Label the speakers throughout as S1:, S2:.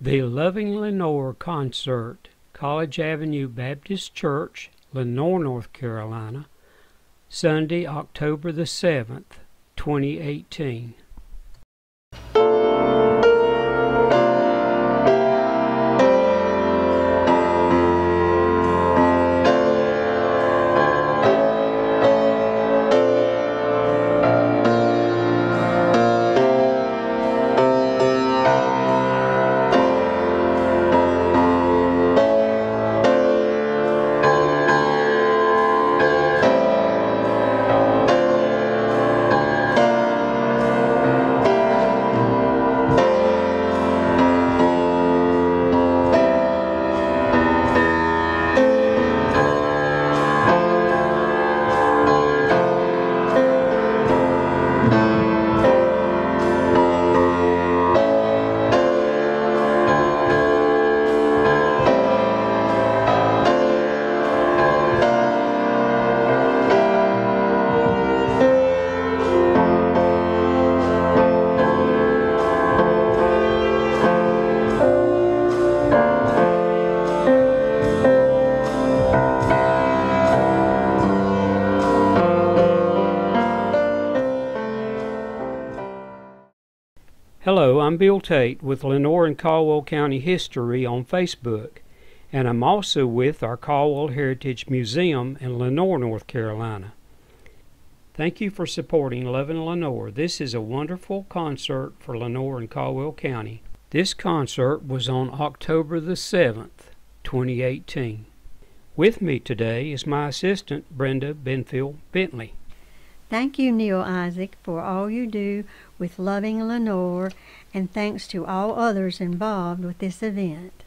S1: The Loving Lenoir Concert, College Avenue Baptist Church, Lenoir, North Carolina, Sunday, October the 7th, 2018. Hello, I'm Bill Tate with Lenoir and Caldwell County History on Facebook, and I'm also with our Caldwell Heritage Museum in Lenoir, North Carolina. Thank you for supporting Loving Lenoir. This is a wonderful concert for Lenoir and Caldwell County. This concert was on October the 7th, 2018. With me today is my assistant, Brenda Benfield Bentley.
S2: Thank you, Neil Isaac, for all you do with Loving Lenoir, and thanks to all others involved with this event.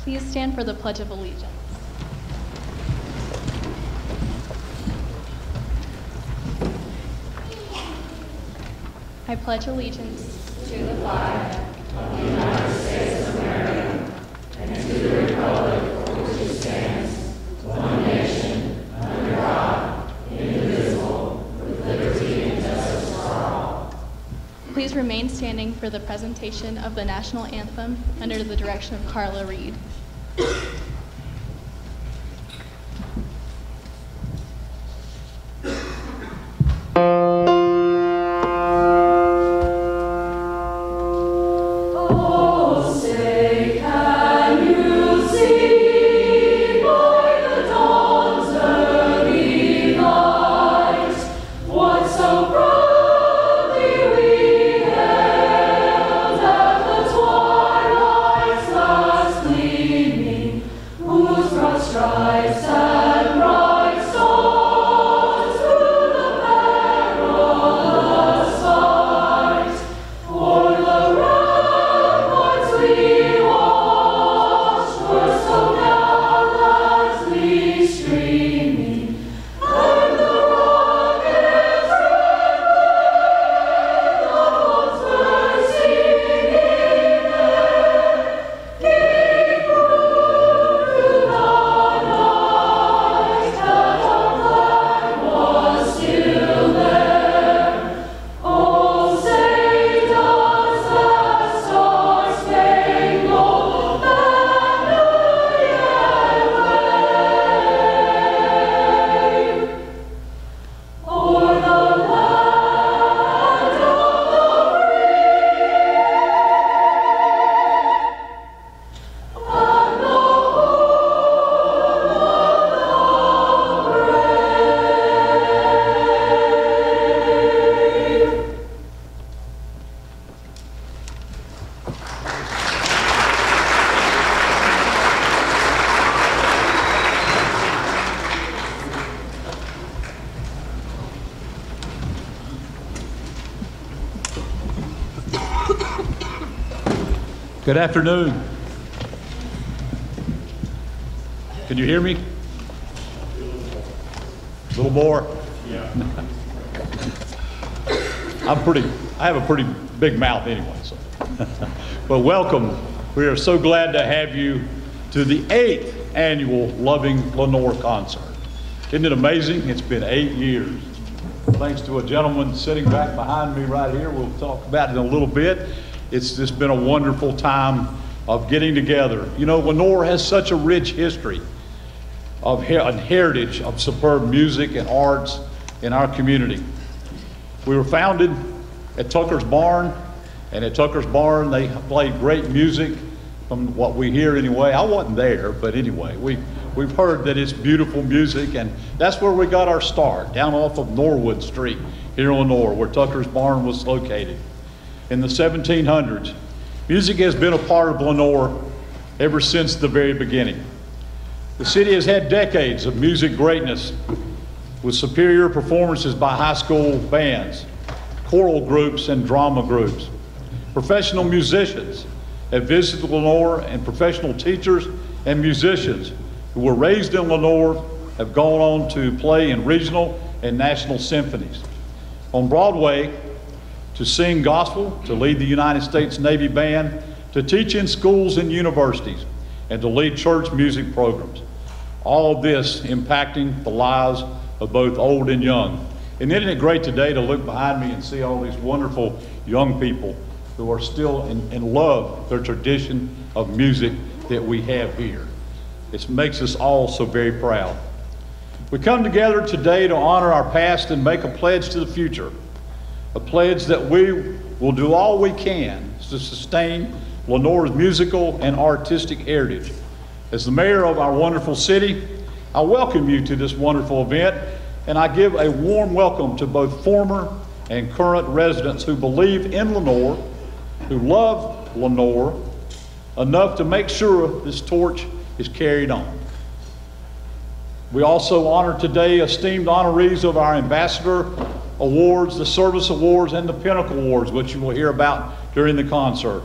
S3: Please stand for the Pledge of Allegiance. I pledge allegiance to the flag of the United States of America and to the republic for which it stands, one nation, under God, indivisible, with liberty and justice for all. Please remain standing for the presentation of the national anthem under the direction of Carla Reed.
S4: Good afternoon. Can you hear me? A little more? Yeah. I have a pretty big mouth anyway, so. But welcome. We are so glad to have you to the 8th annual Loving Lenoir concert. Isn't it amazing? It's been 8 years. Thanks to a gentleman sitting back behind me right here. We'll talk about it in a little bit. It's just been a wonderful time of getting together. You know, Lenoir has such a rich history of heritage of superb music and arts in our community. We were founded at Tucker's Barn, and at Tucker's Barn they played great music from what we hear anyway. I wasn't there, but anyway, we've heard that it's beautiful music, and that's where we got our start, down off of Norwood Street here in Lenoir, where Tucker's Barn was located. In the 1700s. Music has been a part of Lenoir ever since the very beginning. The city has had decades of music greatness with superior performances by high school bands, choral groups, and drama groups. Professional musicians have visited Lenoir, and professional teachers and musicians who were raised in Lenoir have gone on to play in regional and national symphonies. On Broadway, to sing gospel, to lead the United States Navy Band, to teach in schools and universities, and to lead church music programs. All of this impacting the lives of both old and young. And isn't it great today to look behind me and see all these wonderful young people who are still in love with the tradition of music that we have here. It makes us all so very proud. We come together today to honor our past and make a pledge to the future. A pledge that we will do all we can to sustain Lenoir's musical and artistic heritage. As the mayor of our wonderful city, I welcome you to this wonderful event, and I give a warm welcome to both former and current residents who believe in Lenoir, who love Lenoir enough to make sure this torch is carried on. We also honor today esteemed honorees of our Ambassador Awards, the Service Awards, and the Pinnacle Awards, which you will hear about during the concert.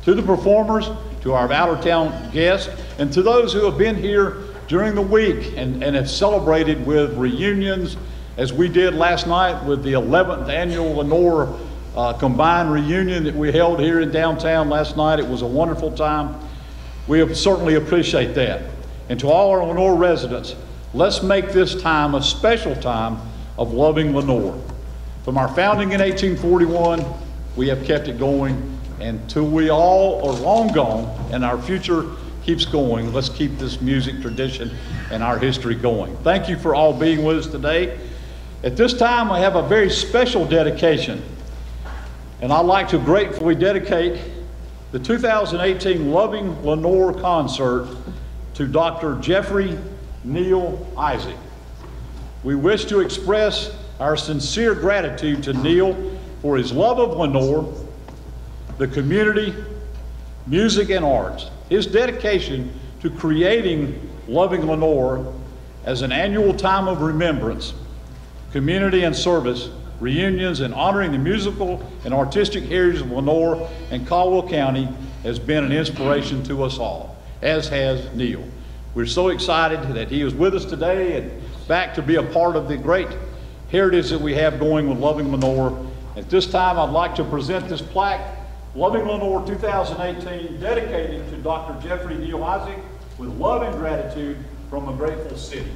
S4: To the performers, to our out-of-town guests, and to those who have been here during the week and have celebrated with reunions, as we did last night with the 11th annual Lenoir combined reunion that we held here in downtown last night. It was a wonderful time. We certainly appreciate that. And to all our Lenoir residents, let's make this time a special time of loving Lenoir. From our founding in 1841, we have kept it going, and till we all are long gone and our future keeps going, let's keep this music tradition and our history going. Thank you for all being with us today. At this time, I have a very special dedication, and I'd like to gratefully dedicate the 2018 Loving Lenoir concert to Dr. Jeffrey Neil Isaac. We wish to express our sincere gratitude to Neil for his love of Lenoir, the community, music, and arts. His dedication to creating Loving Lenoir as an annual time of remembrance, community and service, reunions, and honoring the musical and artistic heritage of Lenoir and Caldwell County has been an inspiration to us all, as has Neil. We're so excited that he is with us today and back to be a part of the great heritage that we have going with Loving Lenoir. At this time, I'd like to present this plaque, Loving Lenoir 2018, dedicated to Dr. Jeffrey Neil Isaac, with love and gratitude from a grateful city.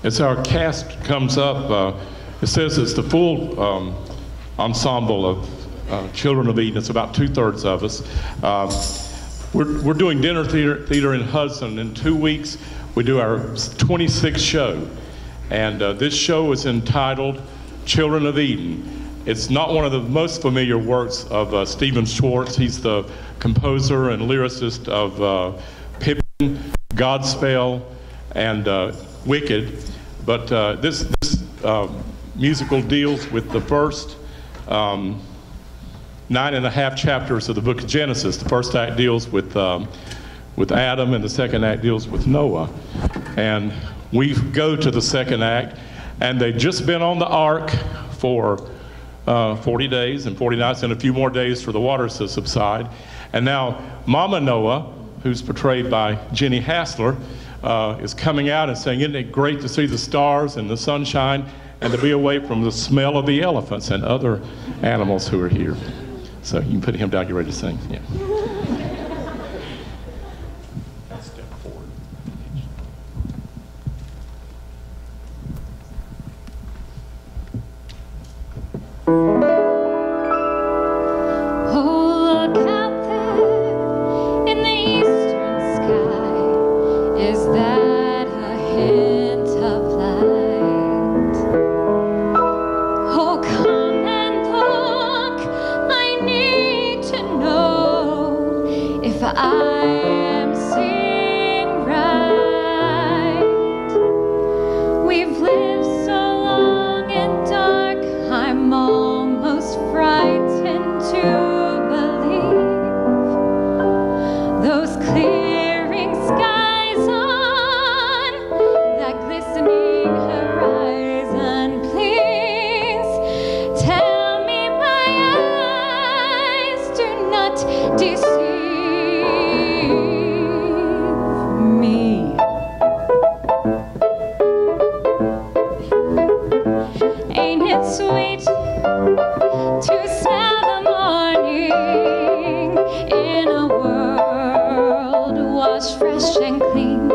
S4: As our cast comes up, it says it's the full
S5: ensemble of Children of Eden. It's about 2/3 of us. We're doing dinner theater in Hudson. In 2 weeks, we do our 26th show. And this show is entitled Children of Eden. It's not one of the most familiar works of Stephen Schwartz. He's the composer and lyricist of Pippin, Godspell, and Wicked. But this musical deals with the first 9.5 chapters of the book of Genesis. The first act deals with Adam, and the second act deals with Noah. And we go to the second act, and they've just been on the ark for 40 days and 40 nights, and a few more days for the waters to subside. And now Mama Noah, who's portrayed by Jenny Hassler, is coming out and saying, "Isn't it great to see the stars and the sunshine and to be away from the smell of the elephants and other animals who are here?" So you can put him down, get ready to sing. Yeah. Step forward.
S3: Oh, look out there in the eastern sky. Is that a hint of light? Oh, come and look. I need to know if I am seeing right. We've lived so long in dark, I'm almost frightened to believe those clearing skies on that glistening horizon. Please tell me my eyes do not deceive me. Ain't it sweet to smell the morning in a world washed fresh and clean?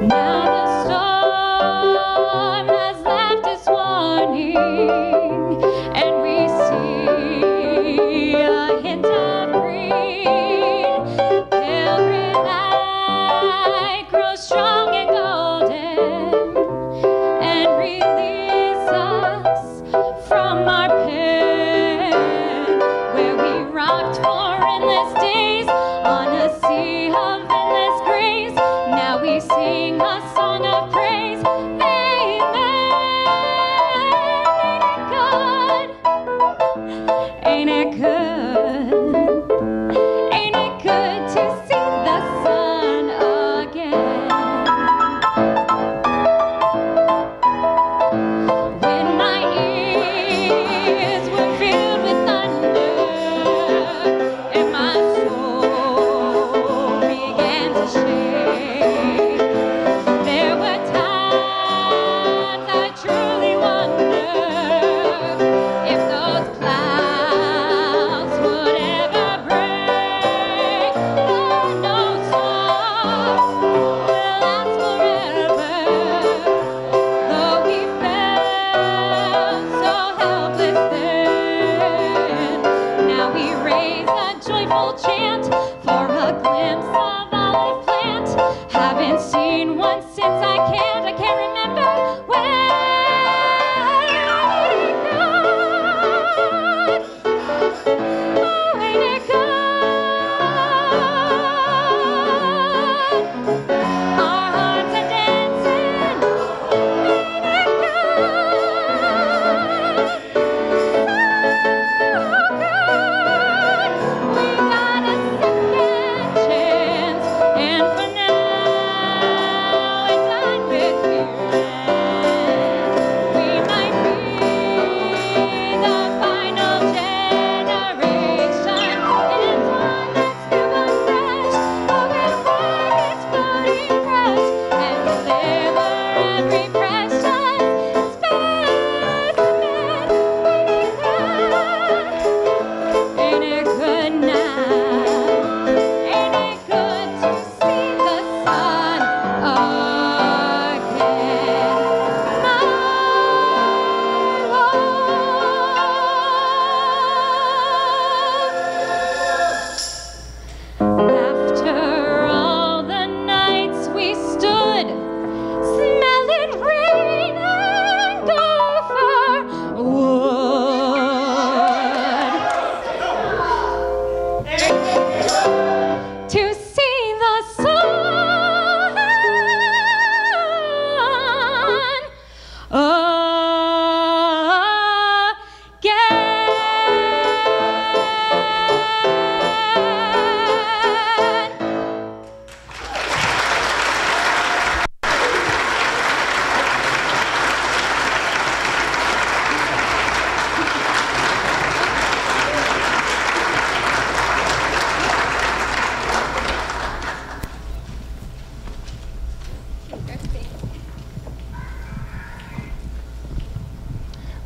S3: Now the storm has left its warning, and we see a hint of green. Pilgrim light grows strong and golden, and release us from our pain, where we rocked for endless days on a sea of endless grace. Now we sing a song of praise. Amen. Ain't it good? Ain't it good to see the sun again? When my ears were filled with thunder and my soul began to shake, there were times I truly wondered if those clouds would ever break. Lord, no storm will last forever. Though we felt so helpless then, now we raise a joyful chant for a glimpse of olive plant. Haven't seen one since I can't remember where. Oh, ain't it good? Our hearts are dancing. Ain't it good? So good. We got a second chance, and for now it's on with you.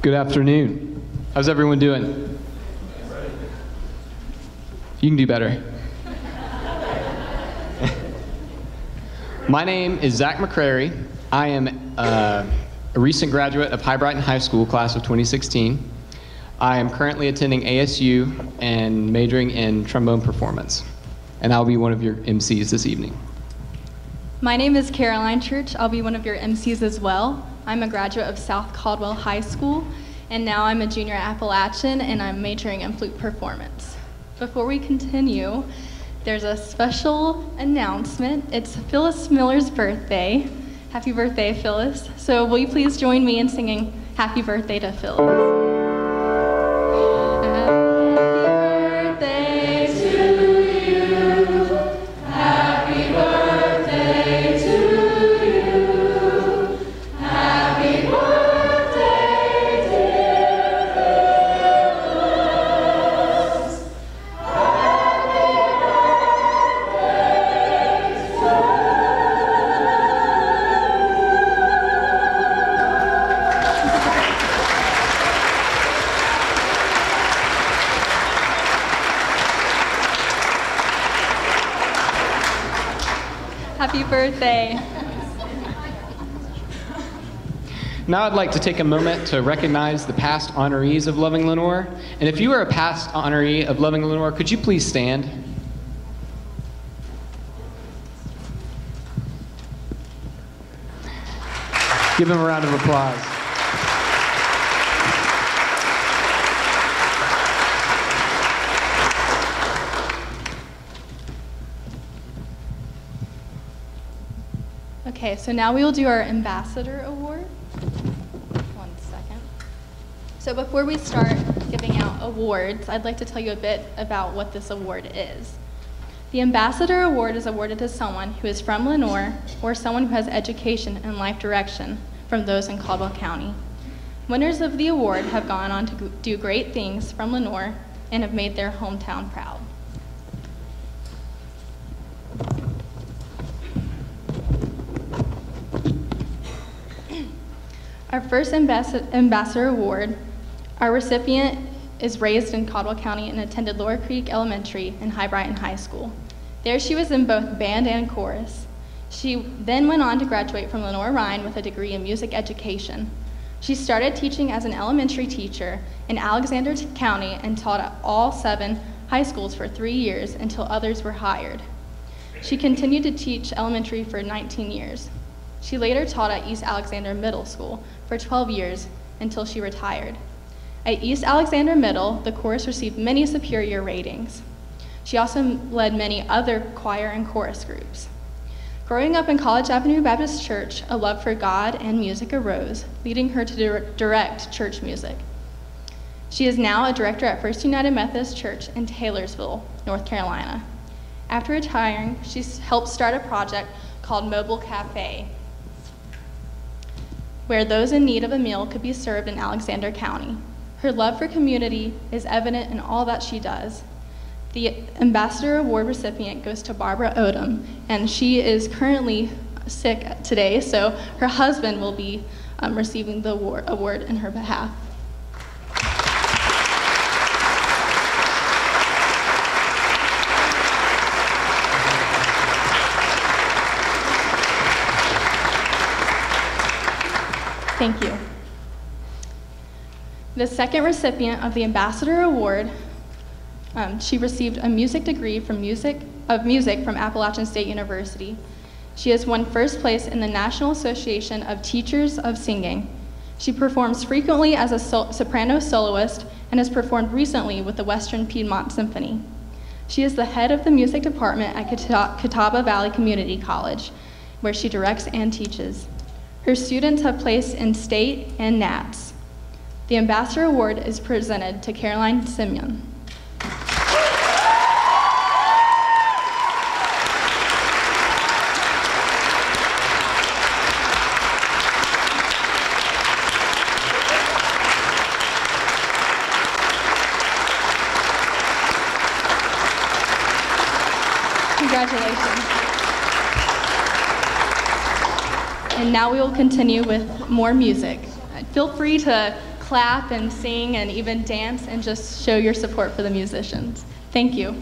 S6: Good afternoon. How's everyone doing? You can do better. My name is Zach McCrary. I am a recent graduate of High Brighton High School, class of 2016. I am currently attending ASU and majoring in trombone performance. And I'll be one of your MCs this evening.
S3: My name is Caroline Church. I'll be one of your MCs as well. I'm a graduate of South Caldwell High School, and now I'm a junior at Appalachian, and I'm majoring in flute performance. Before we continue, there's a special announcement. It's Phyllis Miller's birthday. Happy birthday, Phyllis. So will you please join me in singing Happy Birthday to Phyllis? Happy birthday.
S6: Now I'd like to take a moment to recognize the past honorees of Loving Lenoir. And if you are a past honoree of Loving Lenoir, could you please stand? Give them a round of applause.
S3: Okay, so now we will do our Ambassador Award. 1 second. So before we start giving out awards, I'd like to tell you a bit about what this award is. The Ambassador Award is awarded to someone who is from Lenoir or someone who has education and life direction from those in Caldwell County. Winners of the award have gone on to do great things from Lenoir and have made their hometown proud. Our first Ambassador Award, our recipient is raised in Caldwell County and attended Lower Creek Elementary and High Brighton High School. There she was in both band and chorus. She then went on to graduate from Lenoir-Rhine with a degree in music education. She started teaching as an elementary teacher in Alexander County and taught at all 7 high schools for 3 years until others were hired. She continued to teach elementary for 19 years. She later taught at East Alexander Middle School for 12 years until she retired. At East Alexander Middle, the chorus received many superior ratings. She also led many other choir and chorus groups. Growing up in College Avenue Baptist Church, a love for God and music arose, leading her to direct church music. She is now a director at First United Methodist Church in Taylorsville, North Carolina. After retiring, she helped start a project called Mobile Cafe, where those in need of a meal could be served in Alexander County. Her love for community is evident in all that she does. The Ambassador Award recipient goes to Barbara Odom, and she is currently sick today, so her husband will be receiving the award in her behalf. Thank you. The second recipient of the Ambassador Award, she received a music degree from music from Appalachian State University. She has won first place in the National Association of Teachers of Singing. She performs frequently as a soprano soloist and has performed recently with the Western Piedmont Symphony. She is the head of the music department at Catawba Valley Community College, where she directs and teaches. Her students have placed in state and NATS. The Ambassador Award is presented to Caroline Simeon. Congratulations. And now we will continue with more music. Feel free to clap and sing and even dance and just show your support for the musicians. Thank you.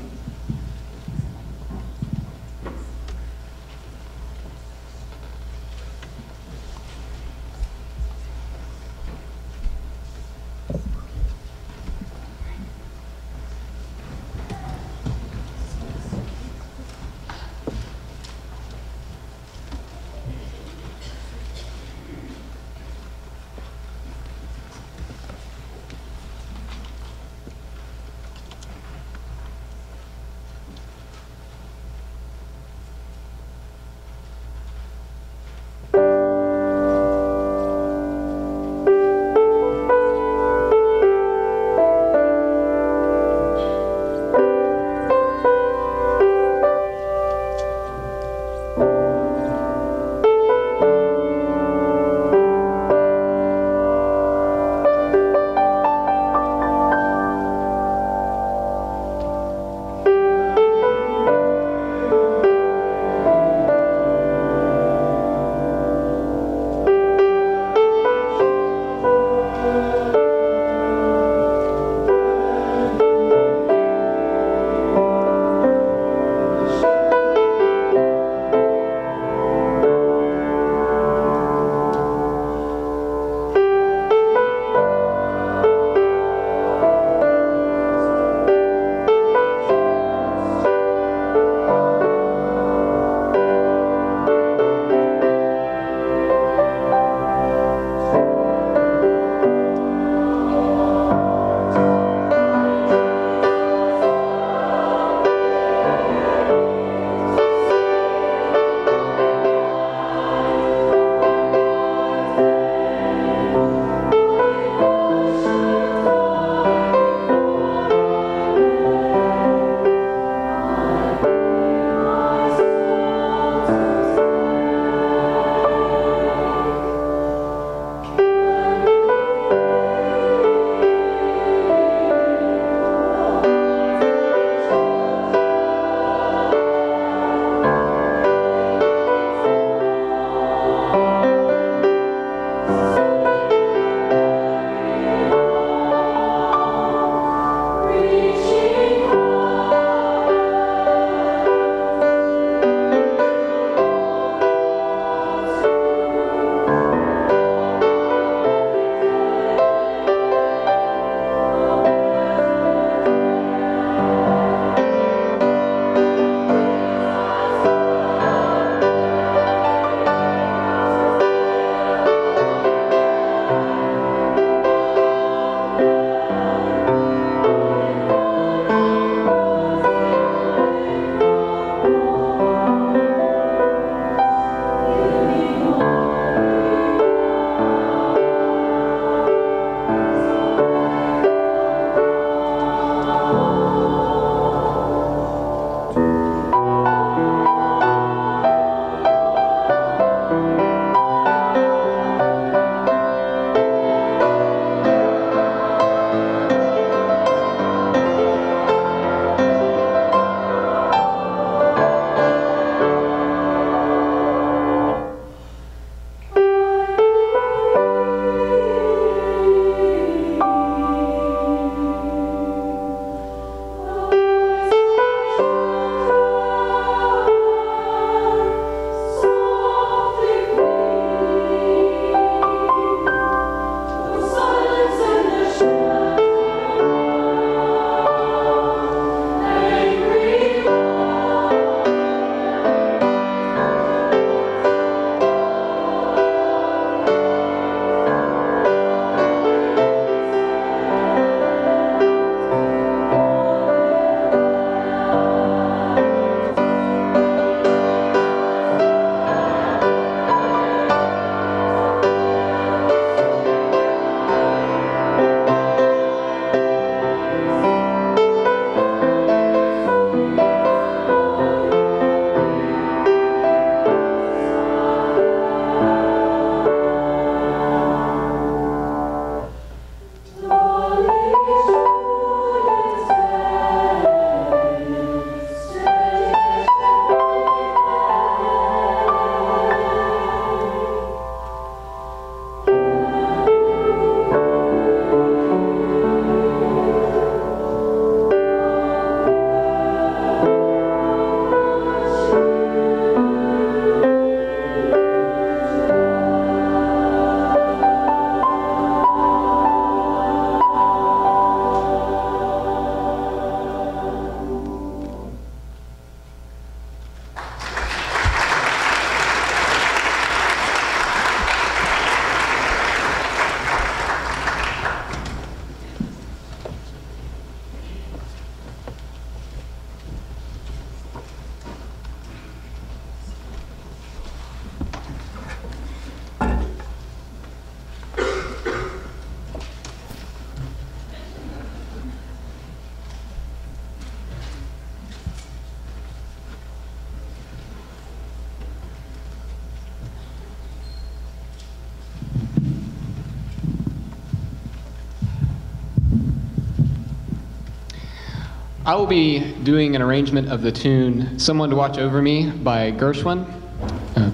S6: I will be doing an arrangement of the tune Someone to Watch Over Me by Gershwin,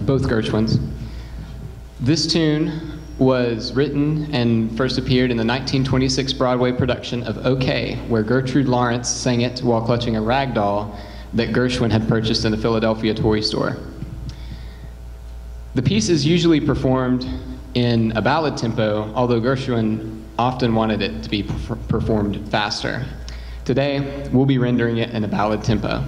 S6: both Gershwins. This tune was written and first appeared in the 1926 Broadway production of OK, where Gertrude Lawrence sang it while clutching a rag doll that Gershwin had purchased in the Philadelphia toy store. The piece is usually performed in a ballad tempo, although Gershwin often wanted it to be performed faster. Today, we'll be rendering it in a ballad tempo.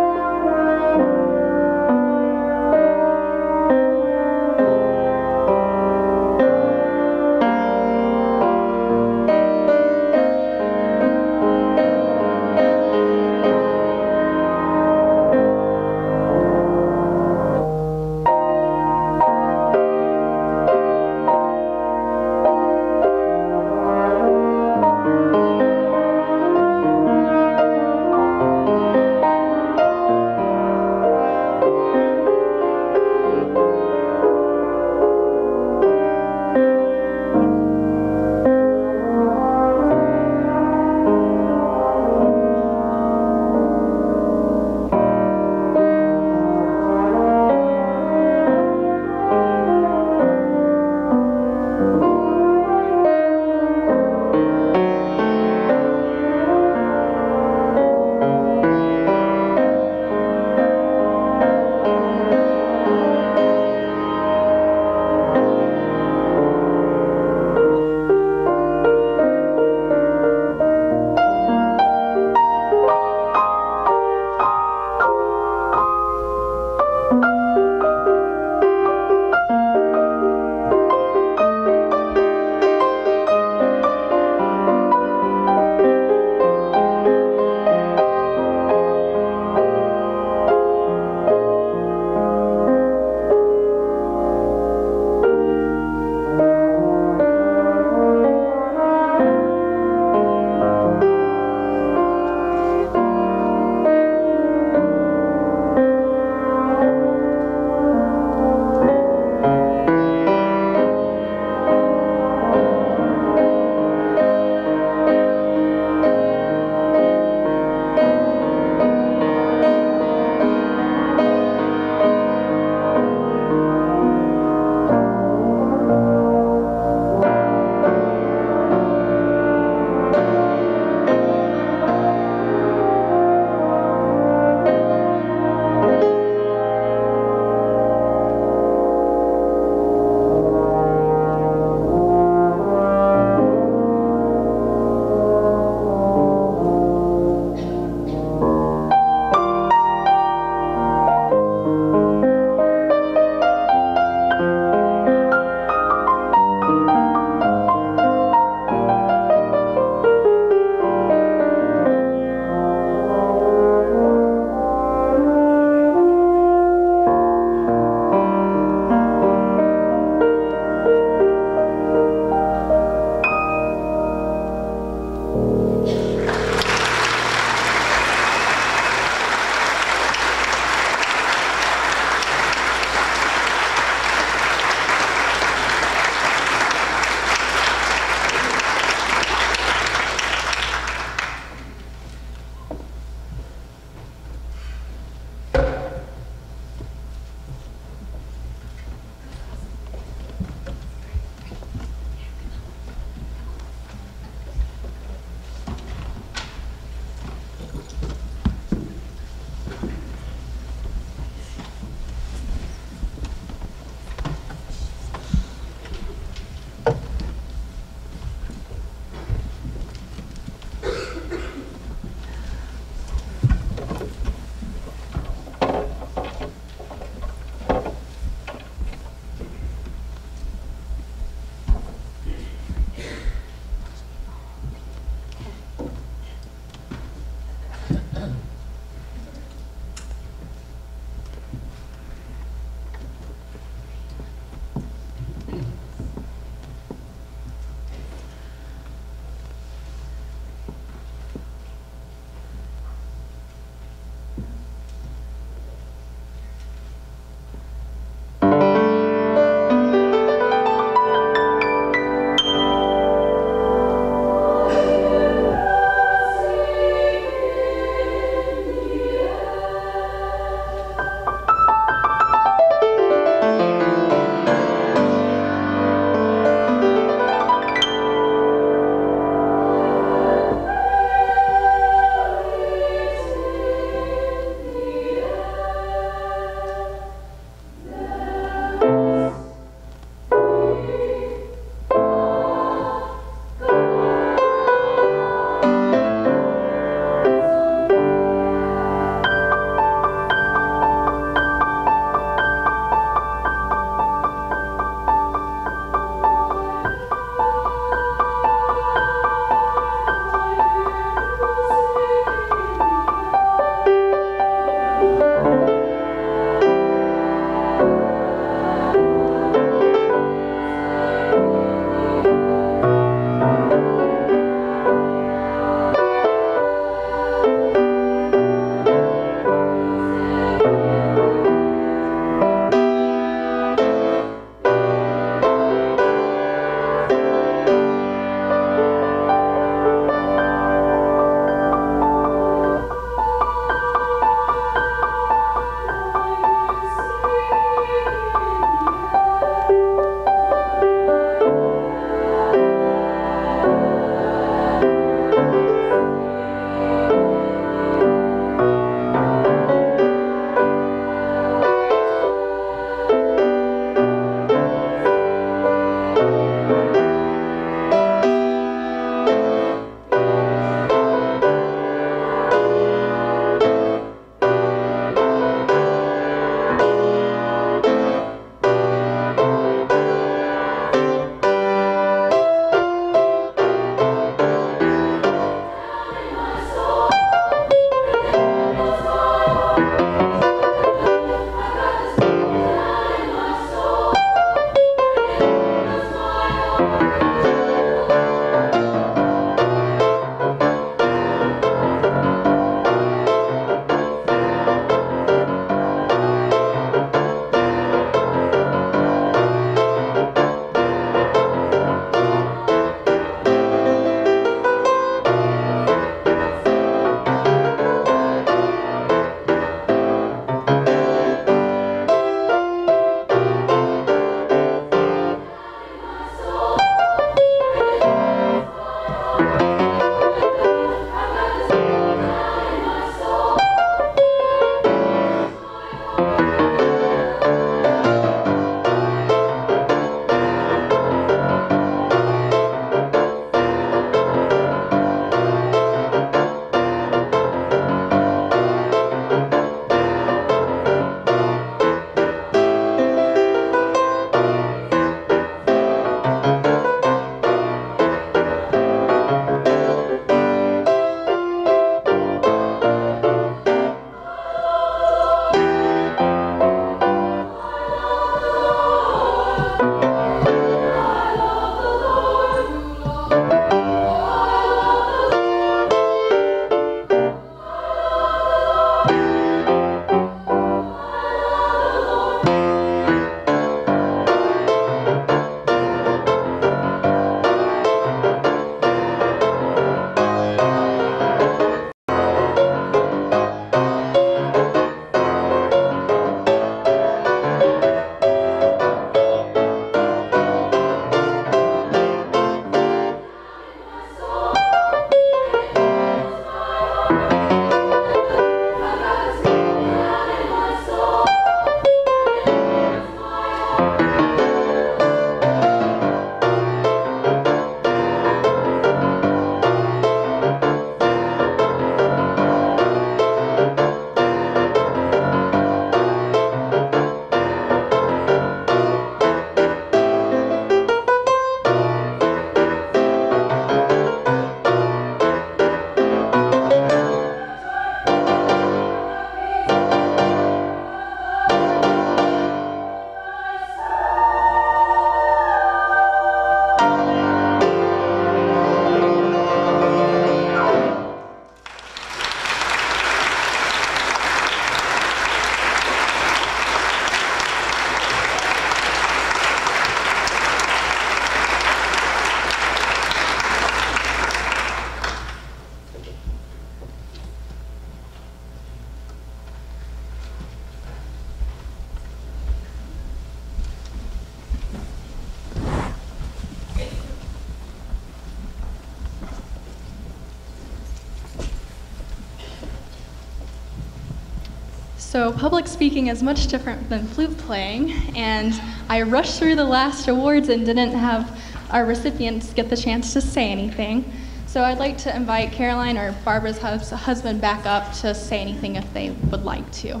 S3: So public speaking is much different than flute playing, and I rushed through the last awards and didn't have our recipients get the chance to say anything. So I'd like to invite Caroline or Barbara's husband back up to say anything if they would like to.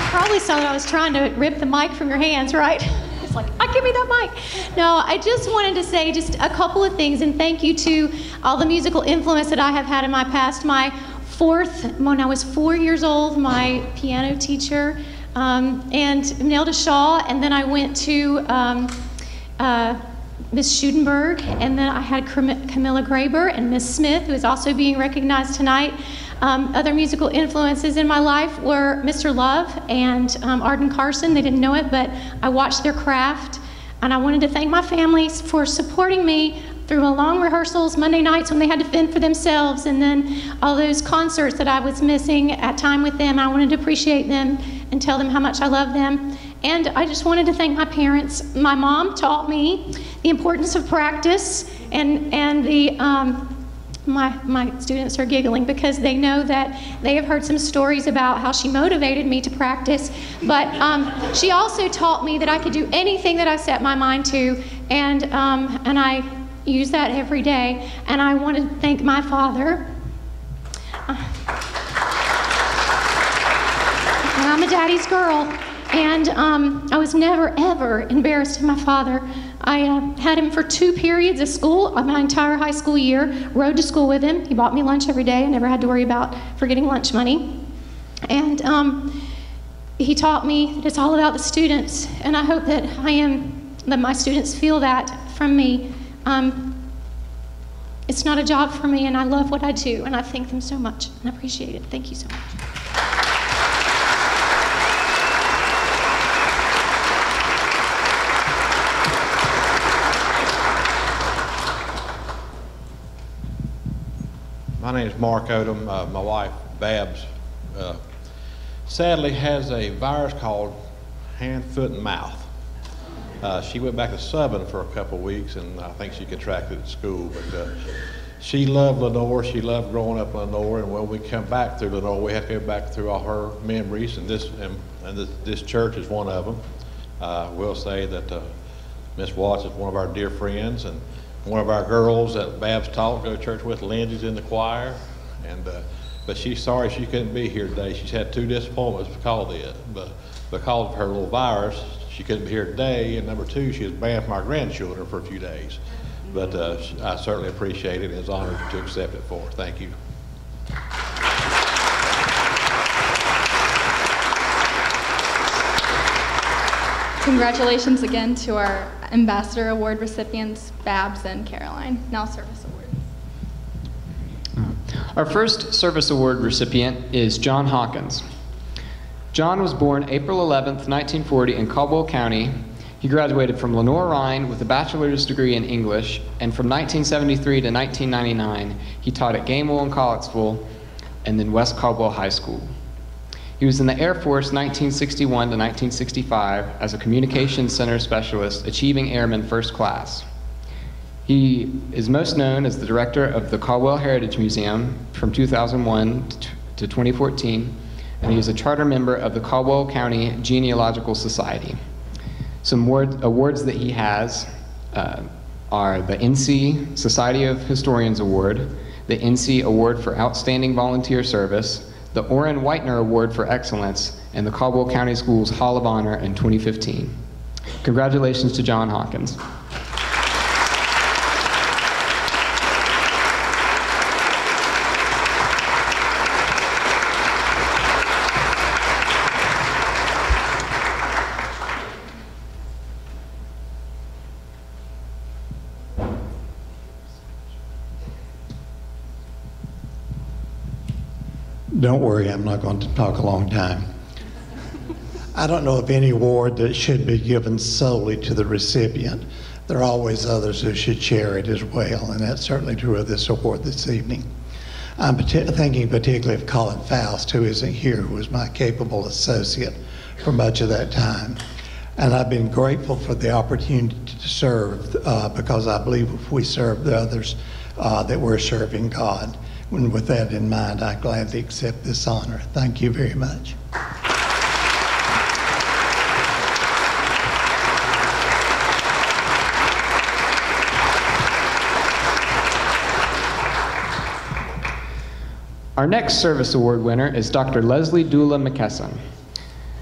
S7: Probably saw that I was trying to rip the mic from your hands, right? It's like, give me that mic. No, I just wanted to say just a couple of things, and thank you to all the musical influence that I have had in my past. When I was 4 years old, my piano teacher, and Nelda Shaw, and then I went to Miss Schudenberg, and then I had Camilla Graber and Miss Smith, who is also being recognized tonight. Other musical influences in my life were Mr. Love and Arden Carson. They didn't know it, but I watched their craft, and I wanted to thank my family for supporting me through long rehearsals, Monday nights when they had to fend for themselves, and then all those concerts that I was missing at time with them. I wanted to appreciate them and tell them how much I love them. And I just wanted to thank my parents. My mom taught me the importance of practice, and the my students are giggling because they know that they have heard some stories about how she motivated me to practice, but she also taught me that I could do anything that I set my mind to, and I use that every day. And I want to thank my father. I'm a daddy's girl, and I was never, ever embarrassed of my father. I had him for 2 periods of school, my entire high school year, rode to school with him. He bought me lunch every day. I never had to worry about forgetting lunch money. And he taught me that it's all about the students, and I hope that my students feel that from me. It's not a job for me, and I love what I do, and I thank them so much, and I appreciate it. Thank you so much.
S8: My name is Mark Odom. My wife, Babs, sadly has a virus called hand, foot, and mouth. She went back to subbing for a couple of weeks, and I think she contracted it at school. But she loved Lenoir. She loved growing up in Lenoir, and when we come back through Lenoir, we have to go back through all her memories, and this church is one of them. We'll say that Miss Watts is one of our dear friends, and one of our girls that Babs taught, go to church with, Lindsay's in the choir, and but she's sorry she couldn't be here today. She's had 2 disappointments because of her little virus. She couldn't be here today, and number 2, she was banned from our grandchildren for a few days. But I certainly appreciate it and is honored to accept it for her. Thank you.
S3: Congratulations again to our Ambassador Award recipients, Babs and Caroline. Now Service Award.
S6: Our first Service Award recipient is John Hawkins. John was born April 11th, 1940 in Caldwell County. He graduated from Lenoir Rhine with a bachelor's degree in English, and from 1973 to 1999, he taught at Gamewell and Collinsville, and then West Caldwell High School. He was in the Air Force 1961 to 1965 as a Communications Center Specialist, achieving Airman First Class. He is most known as the director of the Caldwell Heritage Museum from 2001 to 2014, and he is a charter member of the Caldwell County Genealogical Society. Some awards that he has are the NC Society of Historians Award, the NC Award for Outstanding Volunteer Service, the Orrin Whitener Award for Excellence, and the Caldwell County Schools Hall of Honor in 2015. Congratulations to John Hawkins.
S9: Don't worry, I'm not going to talk a long time. I don't know of any award that should be given solely to the recipient. There are always others who should share it as well, and that's certainly true of this award this evening. I'm thinking particularly of Colin Faust, who isn't here, who was my capable associate for much of that time. And I've been grateful for the opportunity to serve because I believe if we serve the others, that we're serving God. And with that in mind, I gladly accept this honor. Thank you very much.
S6: Our next service award winner is Dr. Leslie Dula McKesson.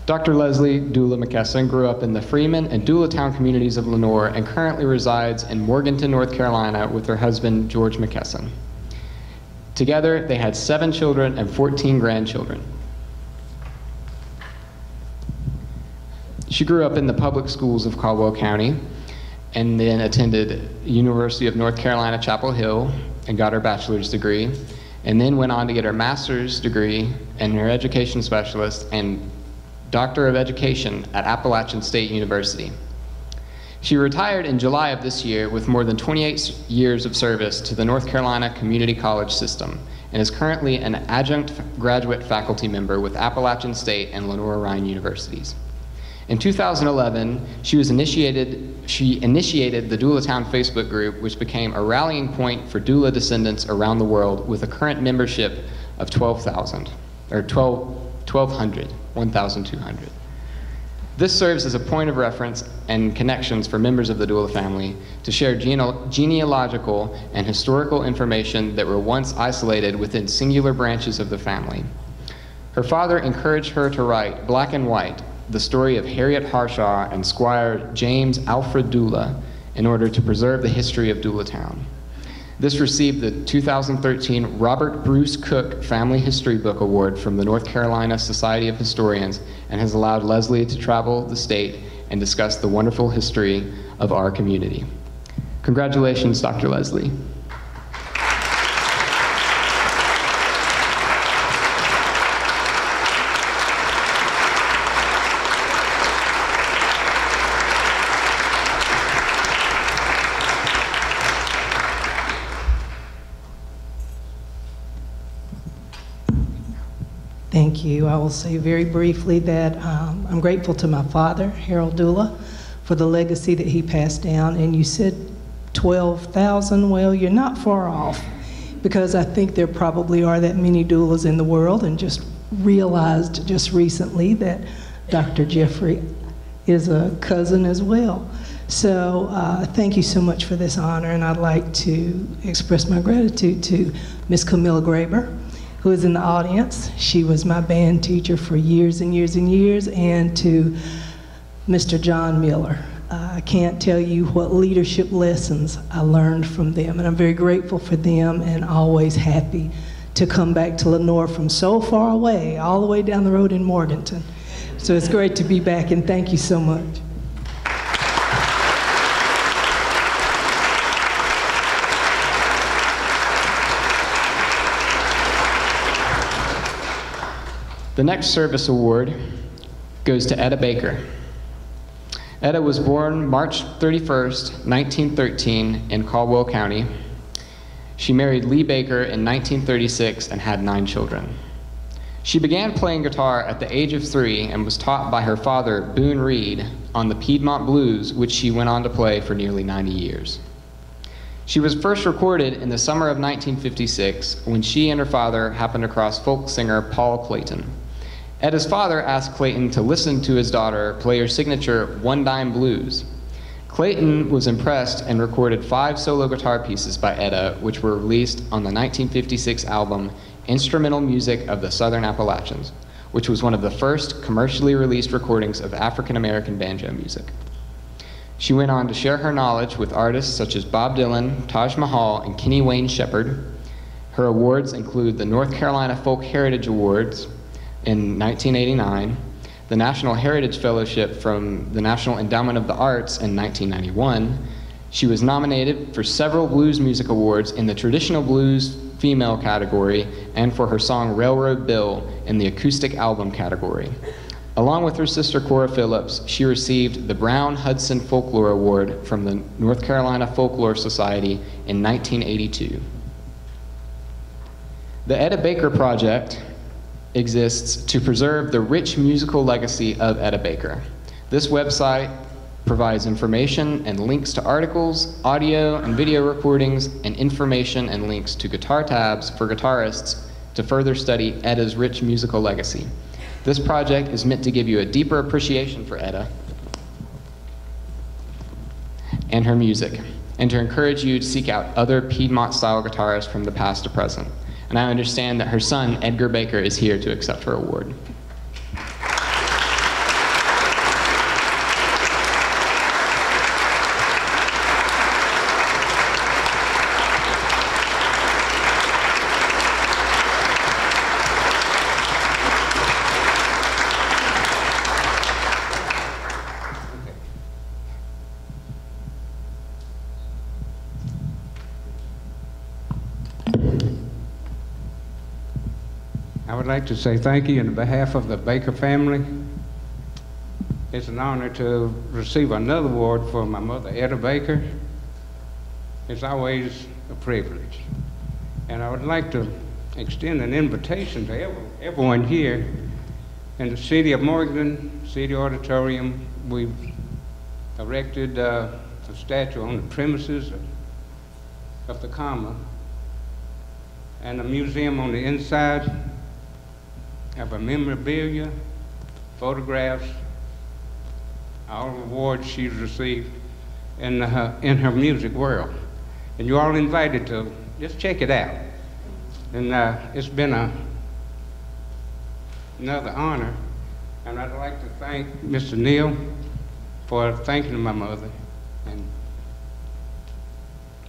S6: Dr. Leslie Dula McKesson grew up in the Freeman and Dulatown communities of Lenoir and currently resides in Morganton, North Carolina with her husband, George McKesson. Together, they had 7 children and 14 grandchildren. She grew up in the public schools of Caldwell County and then attended University of North Carolina, Chapel Hill, and got her bachelor's degree, and then went on to get her master's degree and her education specialist and Doctor of Education at Appalachian State University. She retired in July of this year with more than 28 years of service to the North Carolina Community College system and is currently an adjunct graduate faculty member with Appalachian State and Lenoir-Rhyne universities. In 2011, she initiated the Dulatown Facebook group, which became a rallying point for Dula descendants around the world with a current membership of 1,200. This serves as a point of reference and connections for members of the Dula family to share genealogical and historical information that were once isolated within singular branches of the family. Her father encouraged her to write Black and White, the story of Harriet Harshaw and Squire James Alfred Dula, in order to preserve the history of Dulatown. This received the 2013 Robert Bruce Cook Family History Book Award from the North Carolina Society of Historians and has allowed Leslie to travel the state and discuss the wonderful history of our community. Congratulations, Dr. Leslie.
S10: Thank you. I will say very briefly that I'm grateful to my father, Harold Dula, for the legacy that he passed down. And you said 12,000. Well, you're not far off, because I think there probably are that many doulas in the world, and just realized just recently that Dr. Jeffrey is a cousin as well. So thank you so much for this honor, and I'd like to express my gratitude to Miss Camilla Graber, who is in the audience. She was my band teacher for years and years and years, and to Mr. John Miller. I can't tell you what leadership lessons I learned from them, and I'm very grateful for them and always happy to come back to Lenoir from so far away, all the way down the road in Morganton. So it's great to be back, and thank you so much. The next service award goes to Etta Baker. Etta was born March 31st, 1913 in Caldwell County. She married Lee Baker in 1936 and had 9 children. She began playing guitar at the age of 3 and was taught by her father, Boone Reed, on the Piedmont Blues, which she went on to play for nearly 90 years. She was first recorded in the summer of 1956 when she and her father happened across folk singer Paul Clayton. Etta's father asked Clayton to listen to his daughter play her signature One Dime Blues. Clayton was impressed and recorded 5 solo guitar pieces by Etta, which were released on the 1956 album Instrumental Music of the Southern Appalachians, which was one of the first commercially released recordings of African American banjo music. She went on to share her knowledge with artists such as Bob Dylan, Taj Mahal, and Kenny Wayne Shepherd. Her awards include the North Carolina Folk Heritage Awards in 1989, the National Heritage Fellowship from the National Endowment of the Arts in 1991. She was nominated for several blues music awards in the Traditional Blues Female category and for her song Railroad Bill in the Acoustic Album category. Along with her sister Cora Phillips, she received the Brown Hudson Folklore Award from the North Carolina Folklore Society in 1982. The Etta Baker Project exists to preserve the rich musical legacy of Etta Baker. This website provides information and links to articles, audio and video recordings, and information and links to guitar tabs for guitarists to further study Etta's rich musical legacy. This project is meant to give you a deeper appreciation for Etta and her music, and to encourage you to seek out other Piedmont-style guitarists from the past to present. And I understand that her son, Edgar Baker, is here to accept her award.
S11: I would like to say thank you on behalf of the Baker family. It's an honor to receive another award for my mother, Etta Baker. It's always a privilege. And I would like to extend an invitation to everyone here in the city of Morgan City Auditorium. We've erected a statue on the premises of the comma, and a museum on the inside of a memorabilia, photographs, all the awards she's received in her music world. And you're all invited to just check it out. And it's been another honor. And I'd like to thank Mr. Neal for thanking my mother and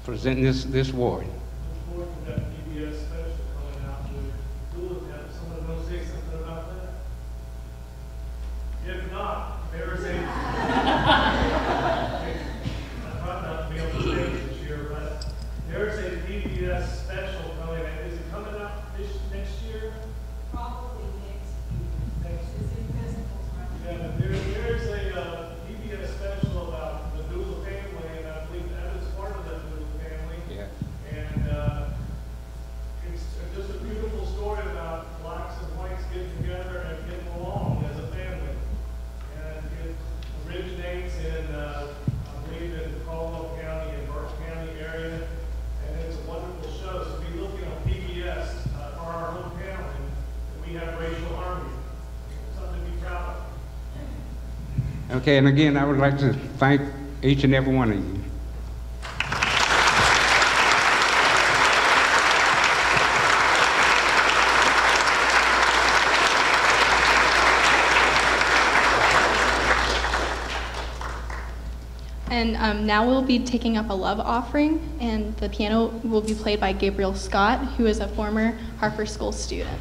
S11: presenting this award.
S12: If not, there is a, I might not be able to say this year, but there is a PBS special coming out. Is it coming out next year?
S13: Probably next year. It's in festivals right now.
S12: Yeah, but there is a PBS special about the Doolittle family, and I believe that is part of the Doolittle family.
S11: Yeah.
S12: And it's just a beautiful story about blacks and whites getting together and getting along as a family. It originates in, I believe, in Caldwell County and Burke County area, and it's a wonderful show. So be looking on PBS for our hometown, and we have racial harmony. Something to be proud of.
S11: Okay, and again, I would like to thank each and every one of you.
S3: And now we'll be taking up a love offering, and the piano will be played by Gabriel Scott, who is a former Harper School student.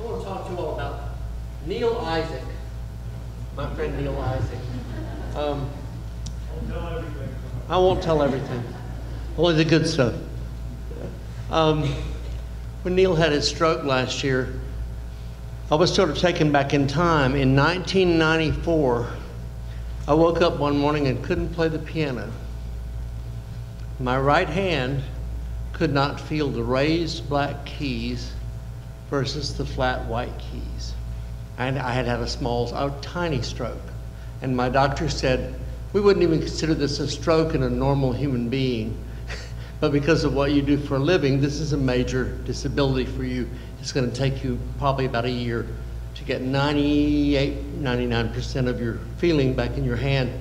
S14: I want to talk to you all about Neil Isaac, my friend Neil Isaac. I won't tell everything, only the good stuff. When Neil had his stroke last year, I was sort of taken back in time. In 1994, I woke up one morning and couldn't play the piano. My right hand could not feel the raised black keys versus the flat white keys. And I had a tiny stroke. And my doctor said, we wouldn't even consider this a stroke in a normal human being. But because of what you do for a living, this is a major disability for you. It's going to take you probably about a year to get 98, 99% of your feeling back in your hand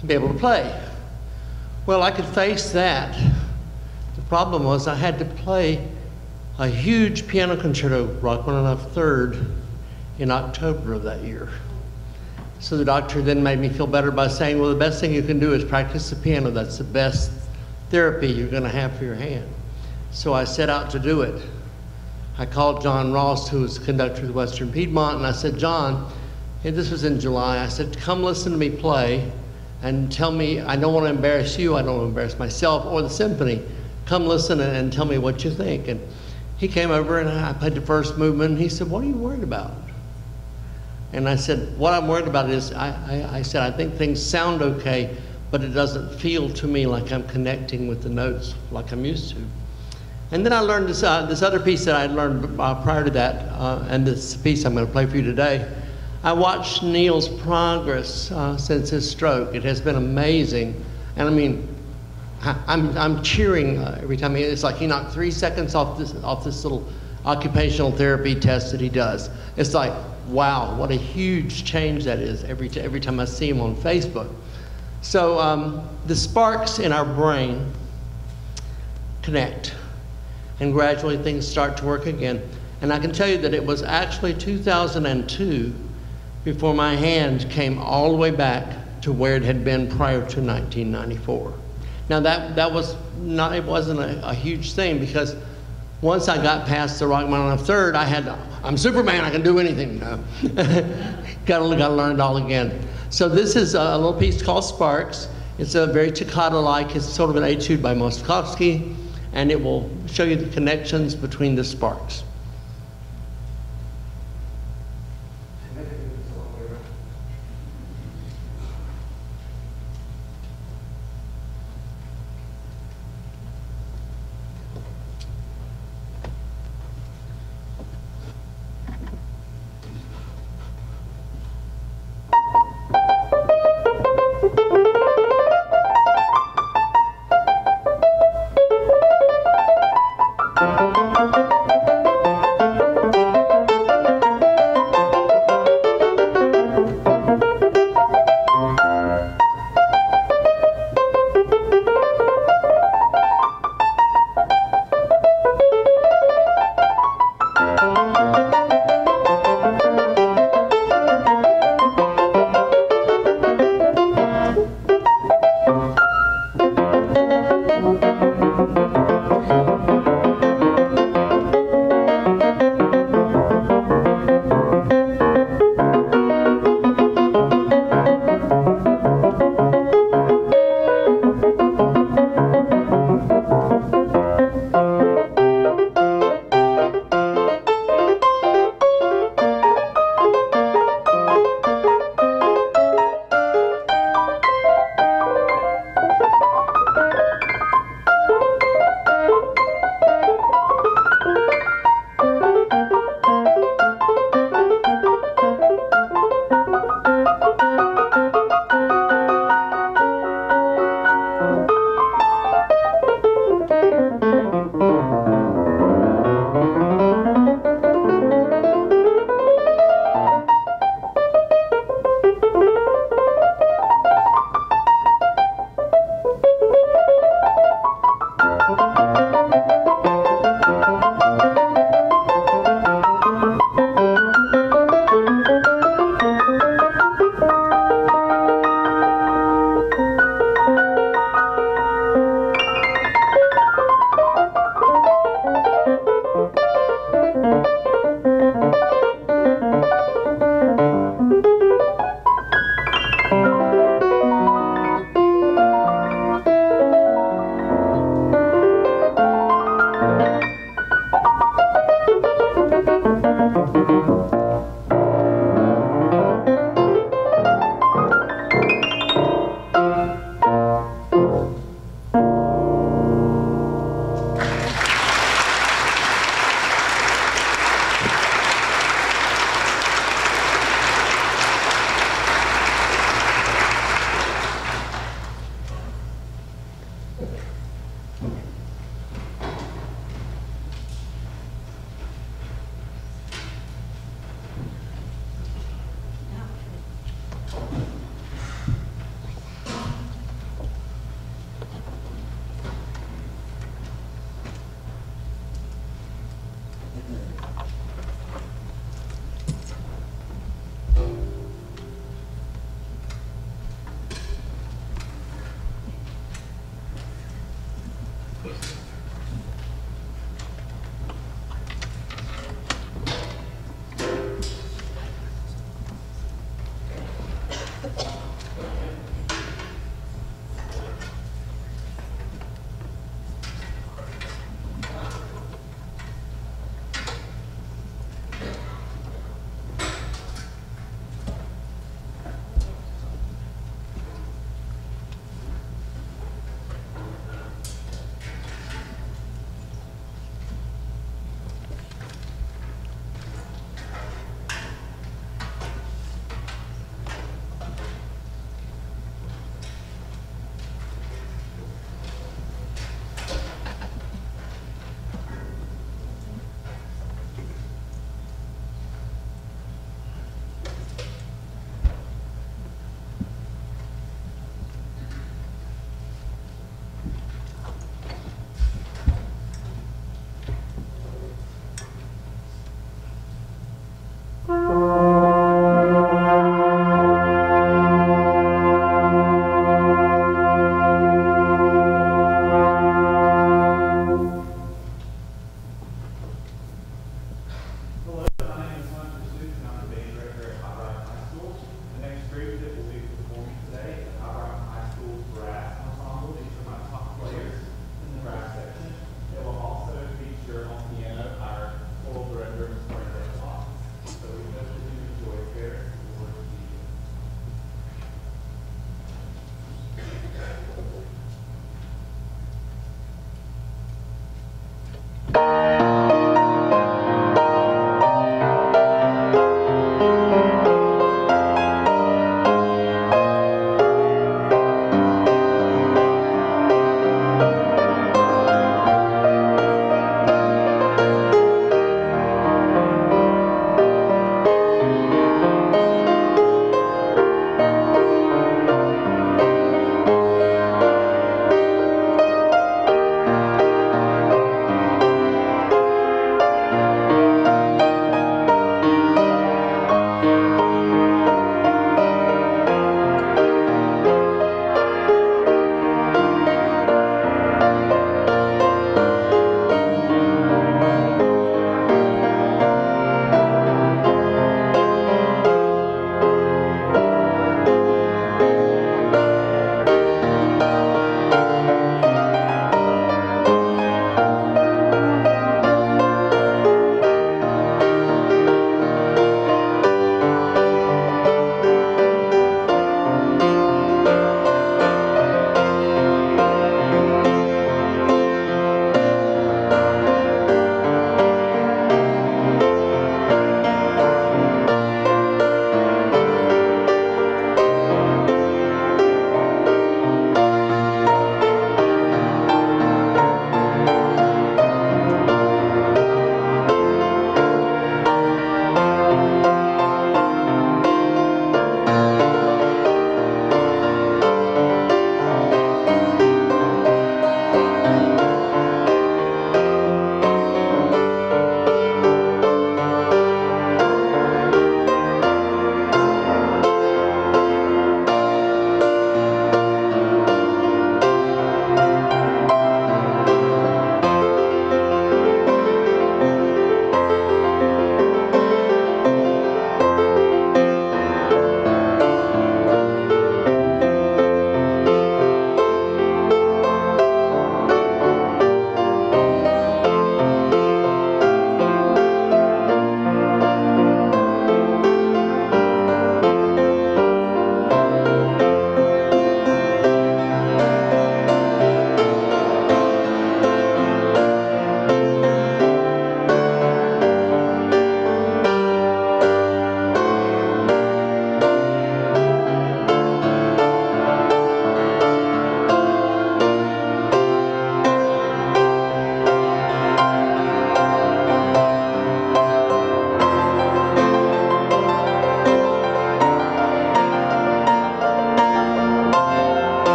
S14: to be able to play. Well, I could face that. The problem was I had to play a huge piano concerto, Rachmaninoff Third, in October of that year. So the doctor then made me feel better by saying, well, the best thing you can do is practice the piano. That's the best therapy you're going to have for your hand. So I set out to do it. I called John Ross, who was the conductor of the Western Piedmont, and I said, John, and this was in July, I said, come listen to me play and tell me, I don't want to embarrass you, I don't want to embarrass myself or the symphony. Come listen and tell me what you think. And he came over and I played the first movement and he said, what are you worried about? And I said, what I'm worried about is, I said, I think things sound okay, but it doesn't feel to me like I'm connecting with the notes like I'm used to. And then I learned this other piece that I had learned prior to that, and this piece I'm going to play for you today. I watched Neil's progress since his stroke. It has been amazing. And I mean, I'm cheering every time. It's like he knocked 3 seconds off this little occupational therapy test that he does. It's like, wow, what a huge change that is every time I see him on Facebook. So the sparks in our brain connect, and gradually things start to work again. And I can tell you that it was actually 2002 before my hand came all the way back to where it had been prior to 1994. Now that was not, it wasn't a huge thing, because once I got past the Rachmaninoff Third, I'm Superman, I can do anything now. gotta learn it all again. So this is a little piece called Sparks. It's a very toccata-like, it's sort of an etude by Moskowski, and it will show you the connections between the sparks.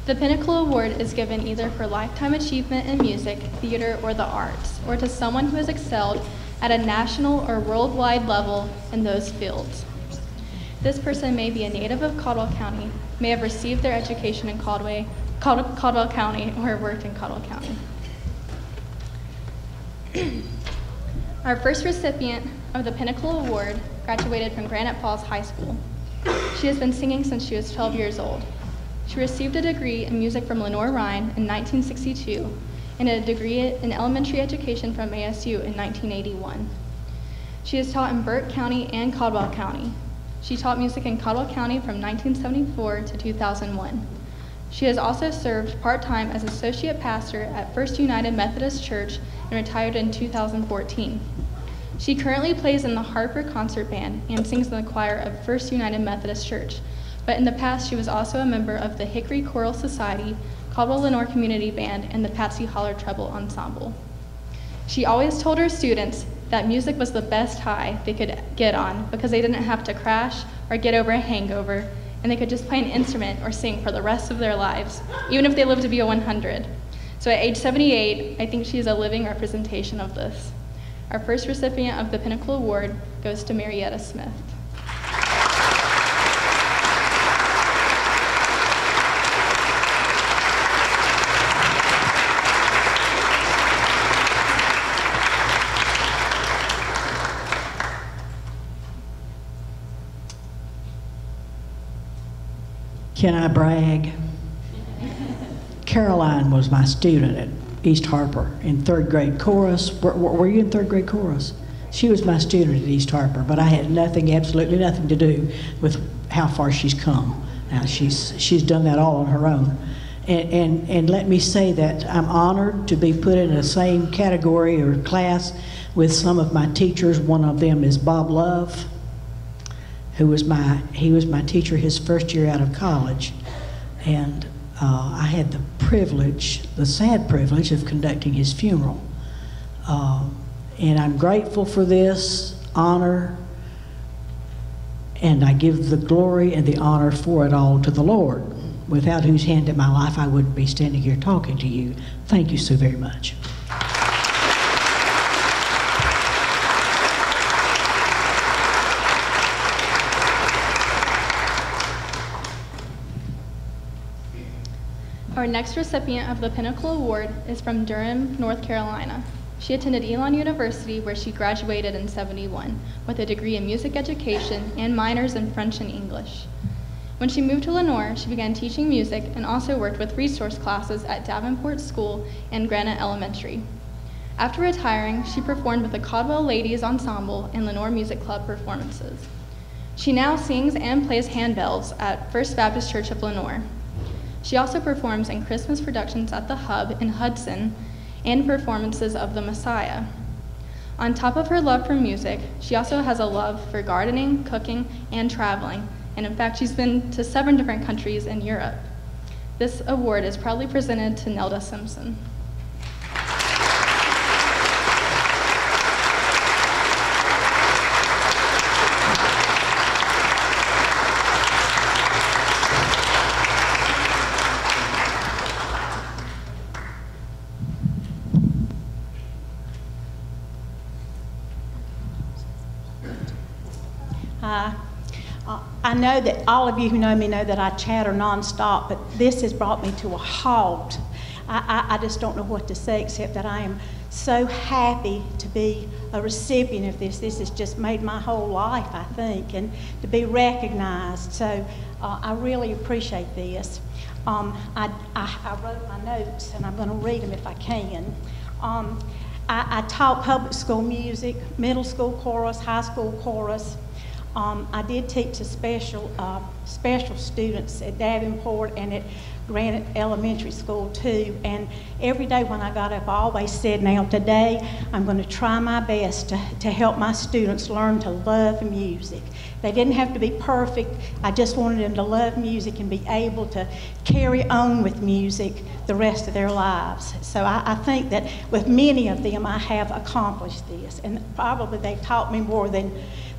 S3: The Pinnacle Award is given either for lifetime achievement in music, theater, or the arts, or to someone who has excelled at a national or worldwide level in those fields. This person may be a native of Caldwell County, may have received their education in Caldwell County, or worked in Caldwell County. Our first recipient of the Pinnacle Award graduated from Granite Falls High School. She has been singing since she was 12 years old. She received a degree in music from Lenoir in 1962 and a degree in elementary education from ASU in 1981. She has taught in Burke County and Caldwell County. She taught music in Caldwell County from 1974 to 2001. She has also served part-time as associate pastor at First United Methodist Church and retired in 2014. She currently plays in the Harper Concert Band and sings in the choir of First United Methodist Church, but in the past she was also a member of the Hickory Choral Society, Caldwell Lenoir Community Band, and the Patsy Holler Treble Ensemble. She always told her students that music was the best high they could get on because they didn't have to crash or get over a hangover, and they could just play an instrument or sing for the rest of their lives, even if they lived to be 100. So at age 78, I think she is a living representation of this. Our first recipient of the Pinnacle Award goes to Marietta Smith.
S15: Can I brag? Caroline was my student at East Harper in third grade chorus. Were you in third grade chorus? She was my student at East Harper, but I had nothing, absolutely nothing to do with how far she's come. Now she's done that all on her own. And let me say that I'm honored to be put in the same category or class with some of my teachers. One of them is Bob Love, he was my teacher his first year out of college. And I had the privilege, the sad privilege, of conducting his funeral. And I'm grateful for this honor, and I give the glory and the honor for it all to the Lord, without whose hand in my life I wouldn't be standing here talking to you. Thank you so very much.
S3: Our next recipient of the Pinnacle Award is from Durham, North Carolina. She attended Elon University, where she graduated in '71 with a degree in music education and minors in French and English. When she moved to Lenoir, she began teaching music and also worked with resource classes at Davenport School and Granite Elementary. After retiring, she performed with the Caldwell Ladies Ensemble and Lenoir Music Club performances. She now sings and plays handbells at First Baptist Church of Lenoir. She also performs in Christmas productions at the Hub in Hudson and performances of the Messiah. On top of her love for music, she also has a love for gardening, cooking, and traveling, and in fact, she's been to 7 different countries in Europe. This award is proudly presented to Nelda Simpson.
S16: I know that all of you who know me know that I chatter nonstop, but this has brought me to a halt. I just don't know what to say except that I am so happy to be a recipient of this. This has just made my whole life, I think, and to be recognized. So I really appreciate this. I wrote my notes, and I'm going to read them if I can. I taught public school music, middle school chorus, high school chorus. I did teach to special students at Davenport and at Granite Elementary School too. And every day when I got up, I always said, now today I'm going to try my best to help my students learn to love music. They didn't have to be perfect. I just wanted them to love music and be able to carry on with music the rest of their lives. So I think that with many of them I have accomplished this, and probably they've taught me more than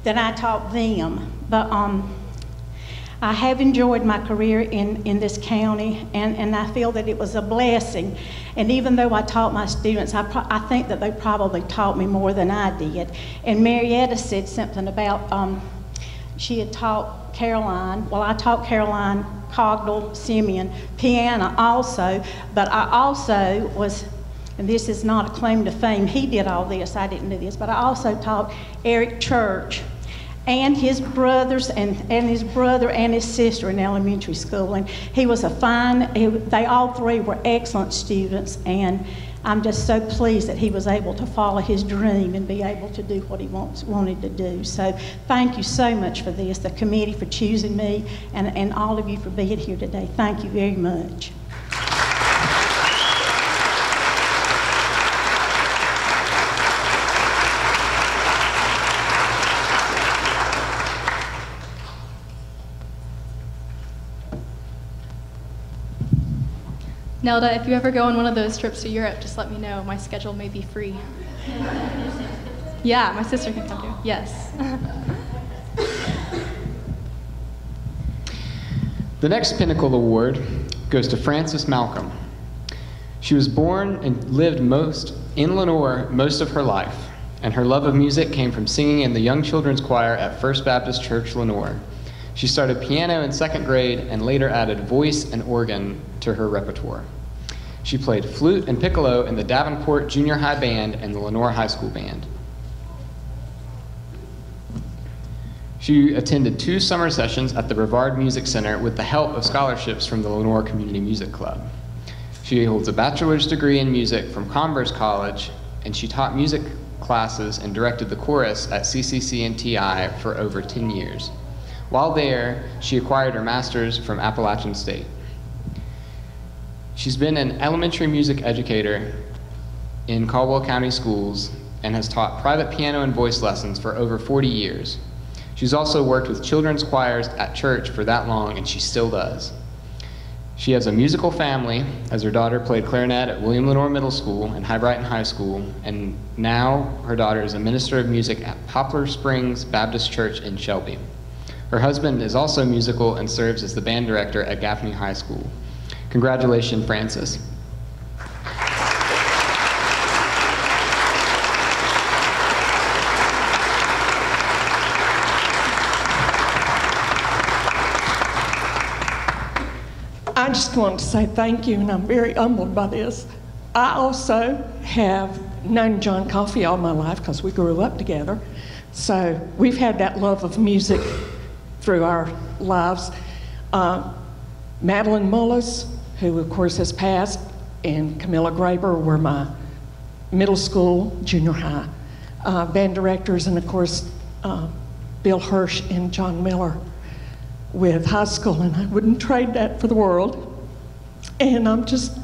S16: I taught them. But I have enjoyed my career in this county, and I feel that it was a blessing. And even though I taught my students, I think that they probably taught me more than I did. And Marietta said something about, she had taught Caroline, well, I taught Caroline Cogdell Simeon piano also, but I also was, and this is not a claim to fame, he did all this, I didn't do this, but I also taught Eric Church and his brothers and his brother and his sister in elementary school. And he was a fine, they all three were excellent students, and I'm just so pleased that he was able to follow his dream and be able to do what he wanted to do. So thank you so much for this, the committee for choosing me, and all of you for being here today. Thank you very much.
S3: Nelda, if you ever go on one of those trips to Europe, just let me know. My schedule may be free. Yeah, my sister can come too. Yes.
S10: The next Pinnacle Award goes to Frances Malcolm. She was born and lived in Lenoir most of her life, and her love of music came from singing in the Young Children's Choir at First Baptist Church, Lenoir. She started piano in 2nd grade and later added voice and organ to her repertoire. She played flute and piccolo in the Davenport Junior High Band and the Lenoir High School Band. She attended 2 summer sessions at the Brevard Music Center with the help of scholarships from the Lenoir Community Music Club. She holds a bachelor's degree in music from Converse College, and she taught music classes and directed the chorus at CCC and TI for over 10 years. While there, she acquired her master's from Appalachian State. She's been an elementary music educator in Caldwell County schools and has taught private piano and voice lessons for over 40 years. She's also worked with children's choirs at church for that long, and she still does. She has a musical family, as her daughter played clarinet at William Lenoir Middle School and High Brighton High School, and now her daughter is a minister of music at Poplar Springs Baptist Church in Shelby. Her husband is also musical and serves as the band director at Gaffney High School. Congratulations, Frances.
S17: I just want to say thank you, and I'm very humbled by this. I also have known John Coffey all my life because we grew up together. So we've had that love of music through our lives. Madeline Mullis, who of course has passed, and Camilla Graber were my middle school, junior high band directors, and of course Bill Hirsch and John Miller with high school, and I wouldn't trade that for the world. And I'm just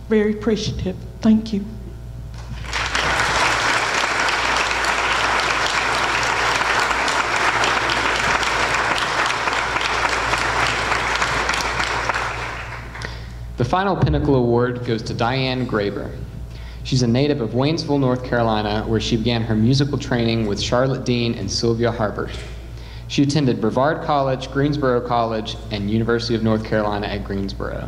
S17: very appreciative. Thank you.
S10: The final Pinnacle Award goes to Diane Graber. She's a native of Waynesville, North Carolina, where she began her musical training with Charlotte Dean and Sylvia Harbert. She attended Brevard College, Greensboro College, and University of North Carolina at Greensboro.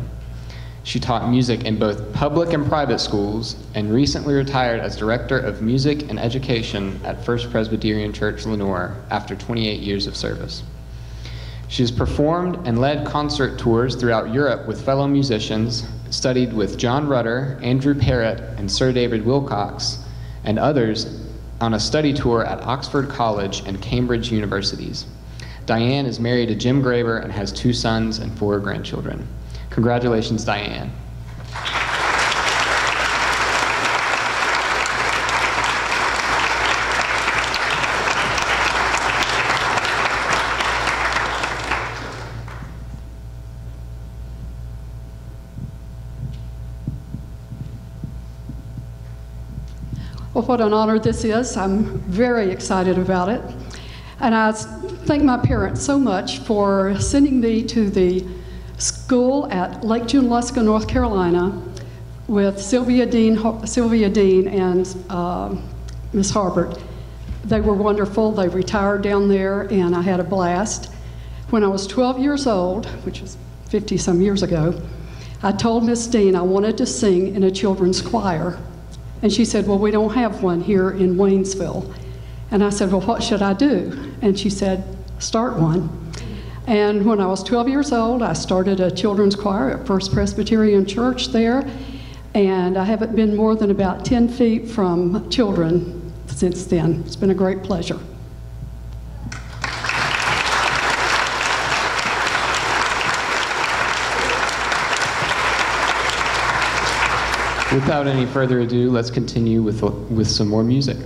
S10: She taught music in both public and private schools, and recently retired as Director of Music and Education at First Presbyterian Church, Lenoir, after 28 years of service. She has performed and led concert tours throughout Europe with fellow musicians, studied with John Rutter, Andrew Parrott, and Sir David Wilcox, and others on a study tour at Oxford College and Cambridge universities. Diane is married to Jim Graber and has 2 sons and 4 grandchildren. Congratulations, Diane.
S18: Well, what an honor this is. I'm very excited about it. And I thank my parents so much for sending me to the school at Lake Junaluska, North Carolina, with Sylvia Dean and Miss Harbert. They were wonderful. They retired down there, and I had a blast. when I was 12 years old, which was 50-some years ago, I told Miss Dean I wanted to sing in a children's choir. And she said, well, we don't have one here in Waynesville. And I said, well, what should I do? And she said, start one. And when I was 12 years old, I started a children's choir at First Presbyterian Church there. And I haven't been more than about 10 feet from children since then. It's been a great pleasure.
S6: Without any further ado, let's continue with some more music.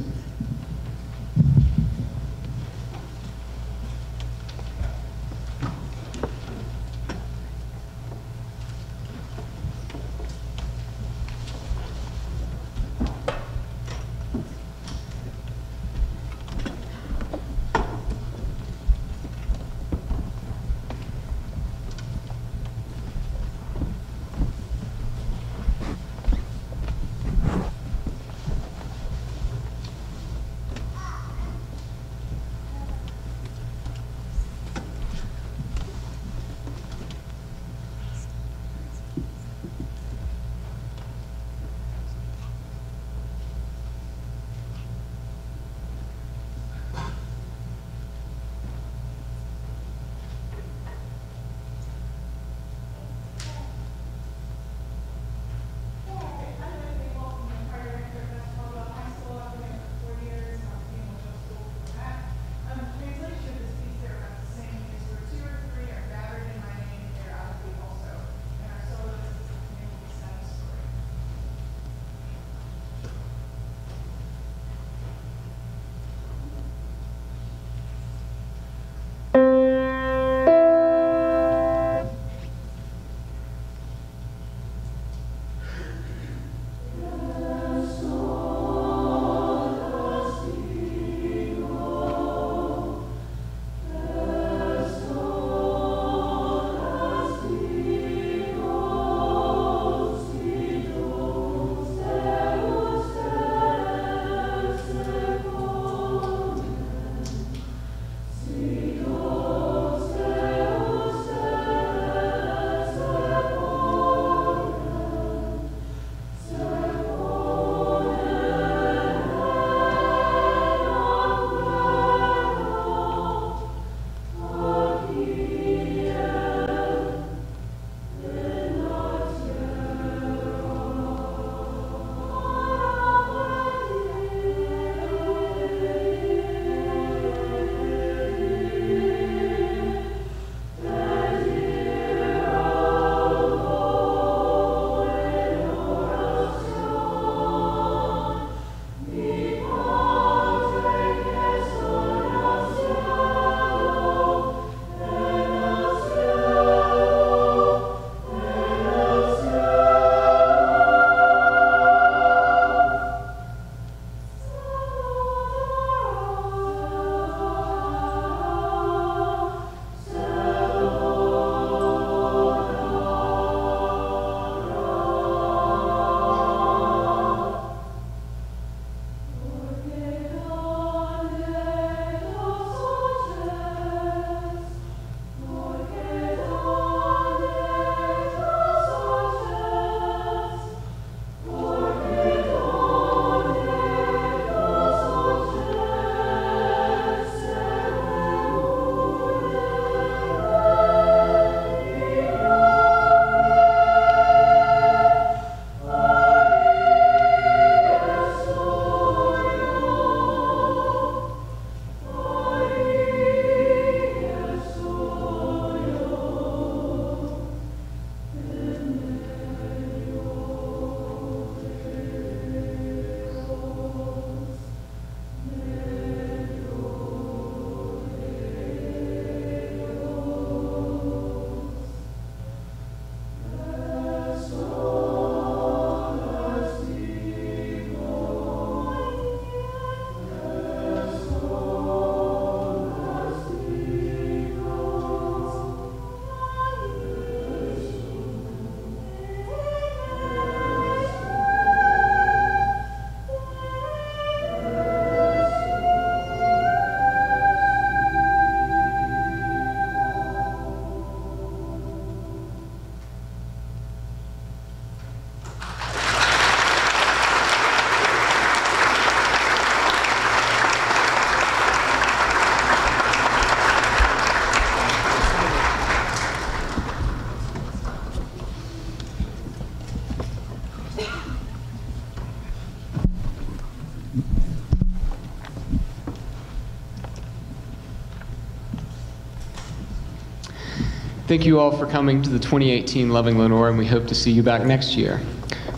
S6: Thank you all for coming to the 2018 Loving Lenoir, and we hope to see you back next year.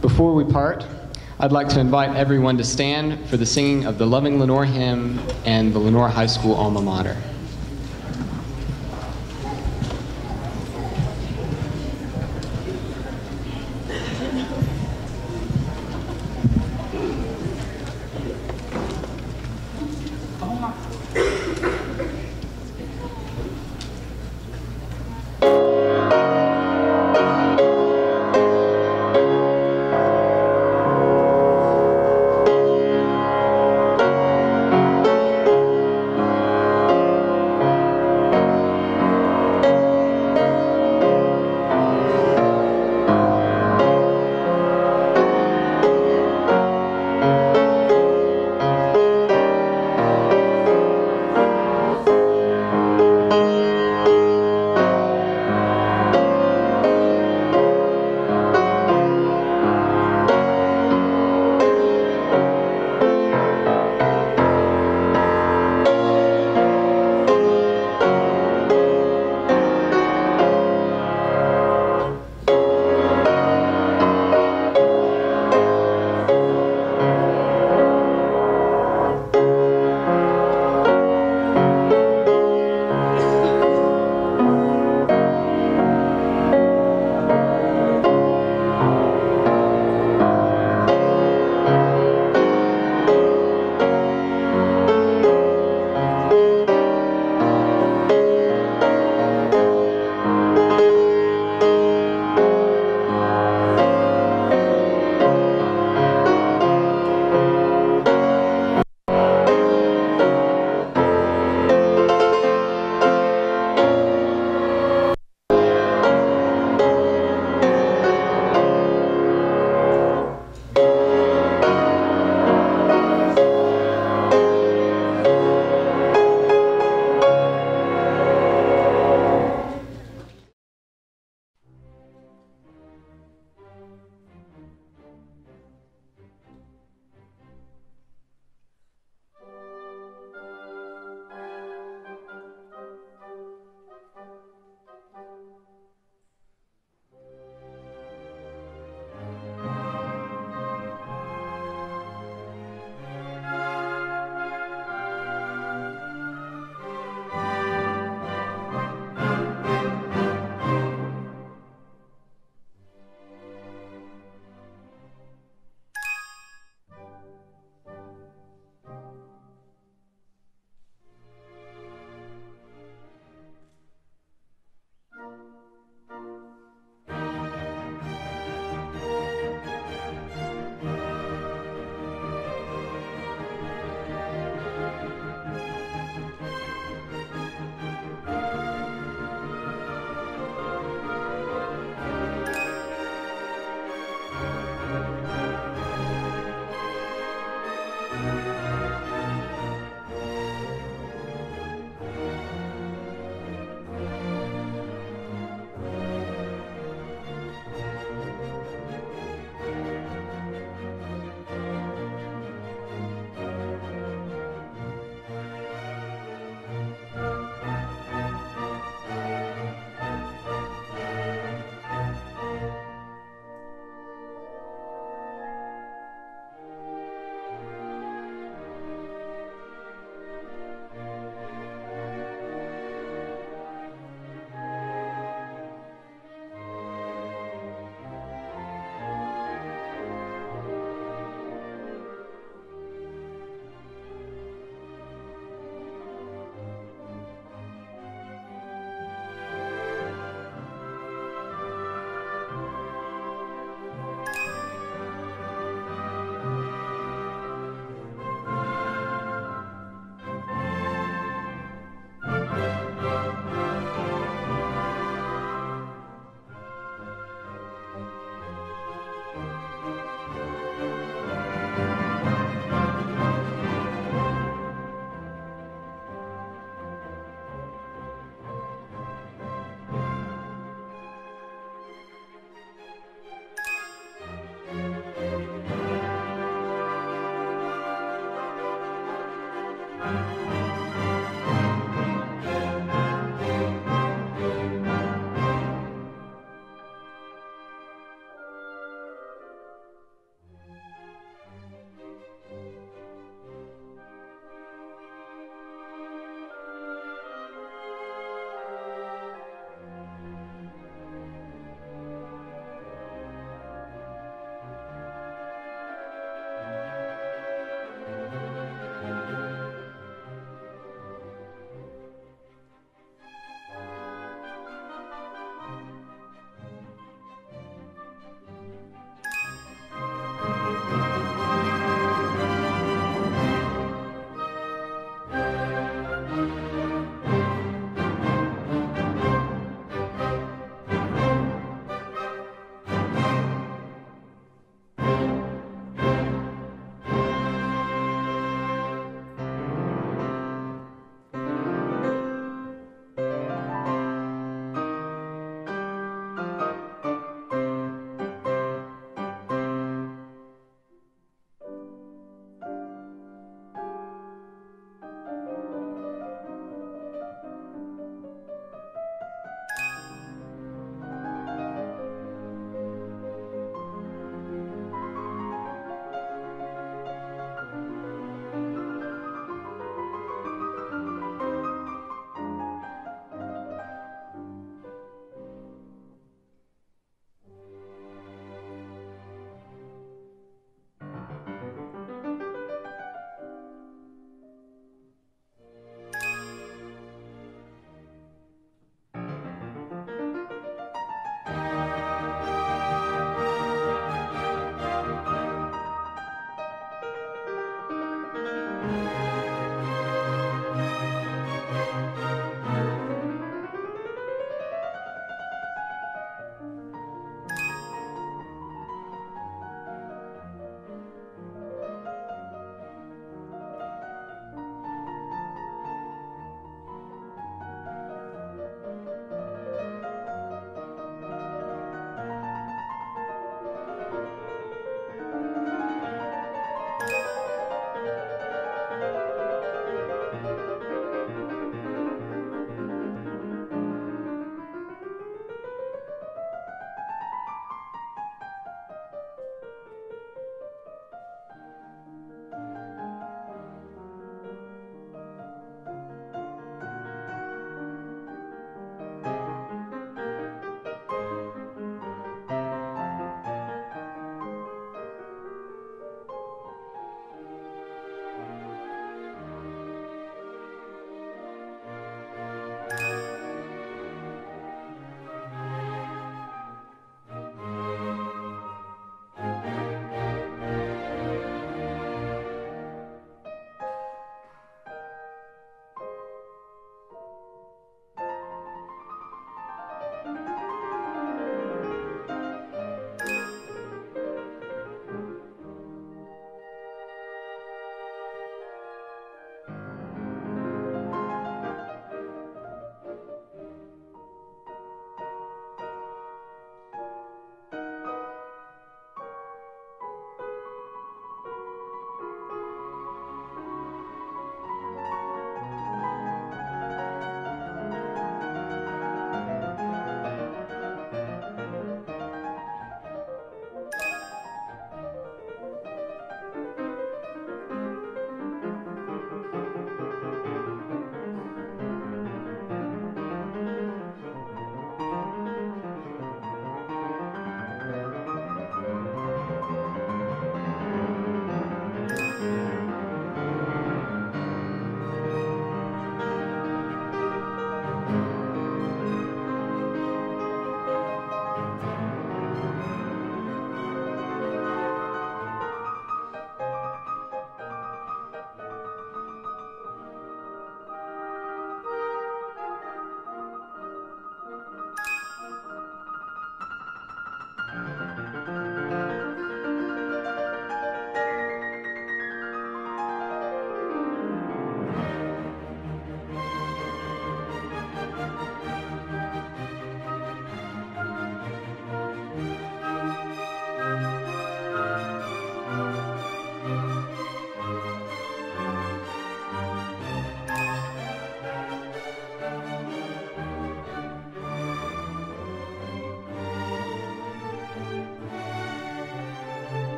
S6: Before we part, I'd like to invite everyone to stand for the singing of the Loving Lenoir hymn and the Lenoir High School alma mater.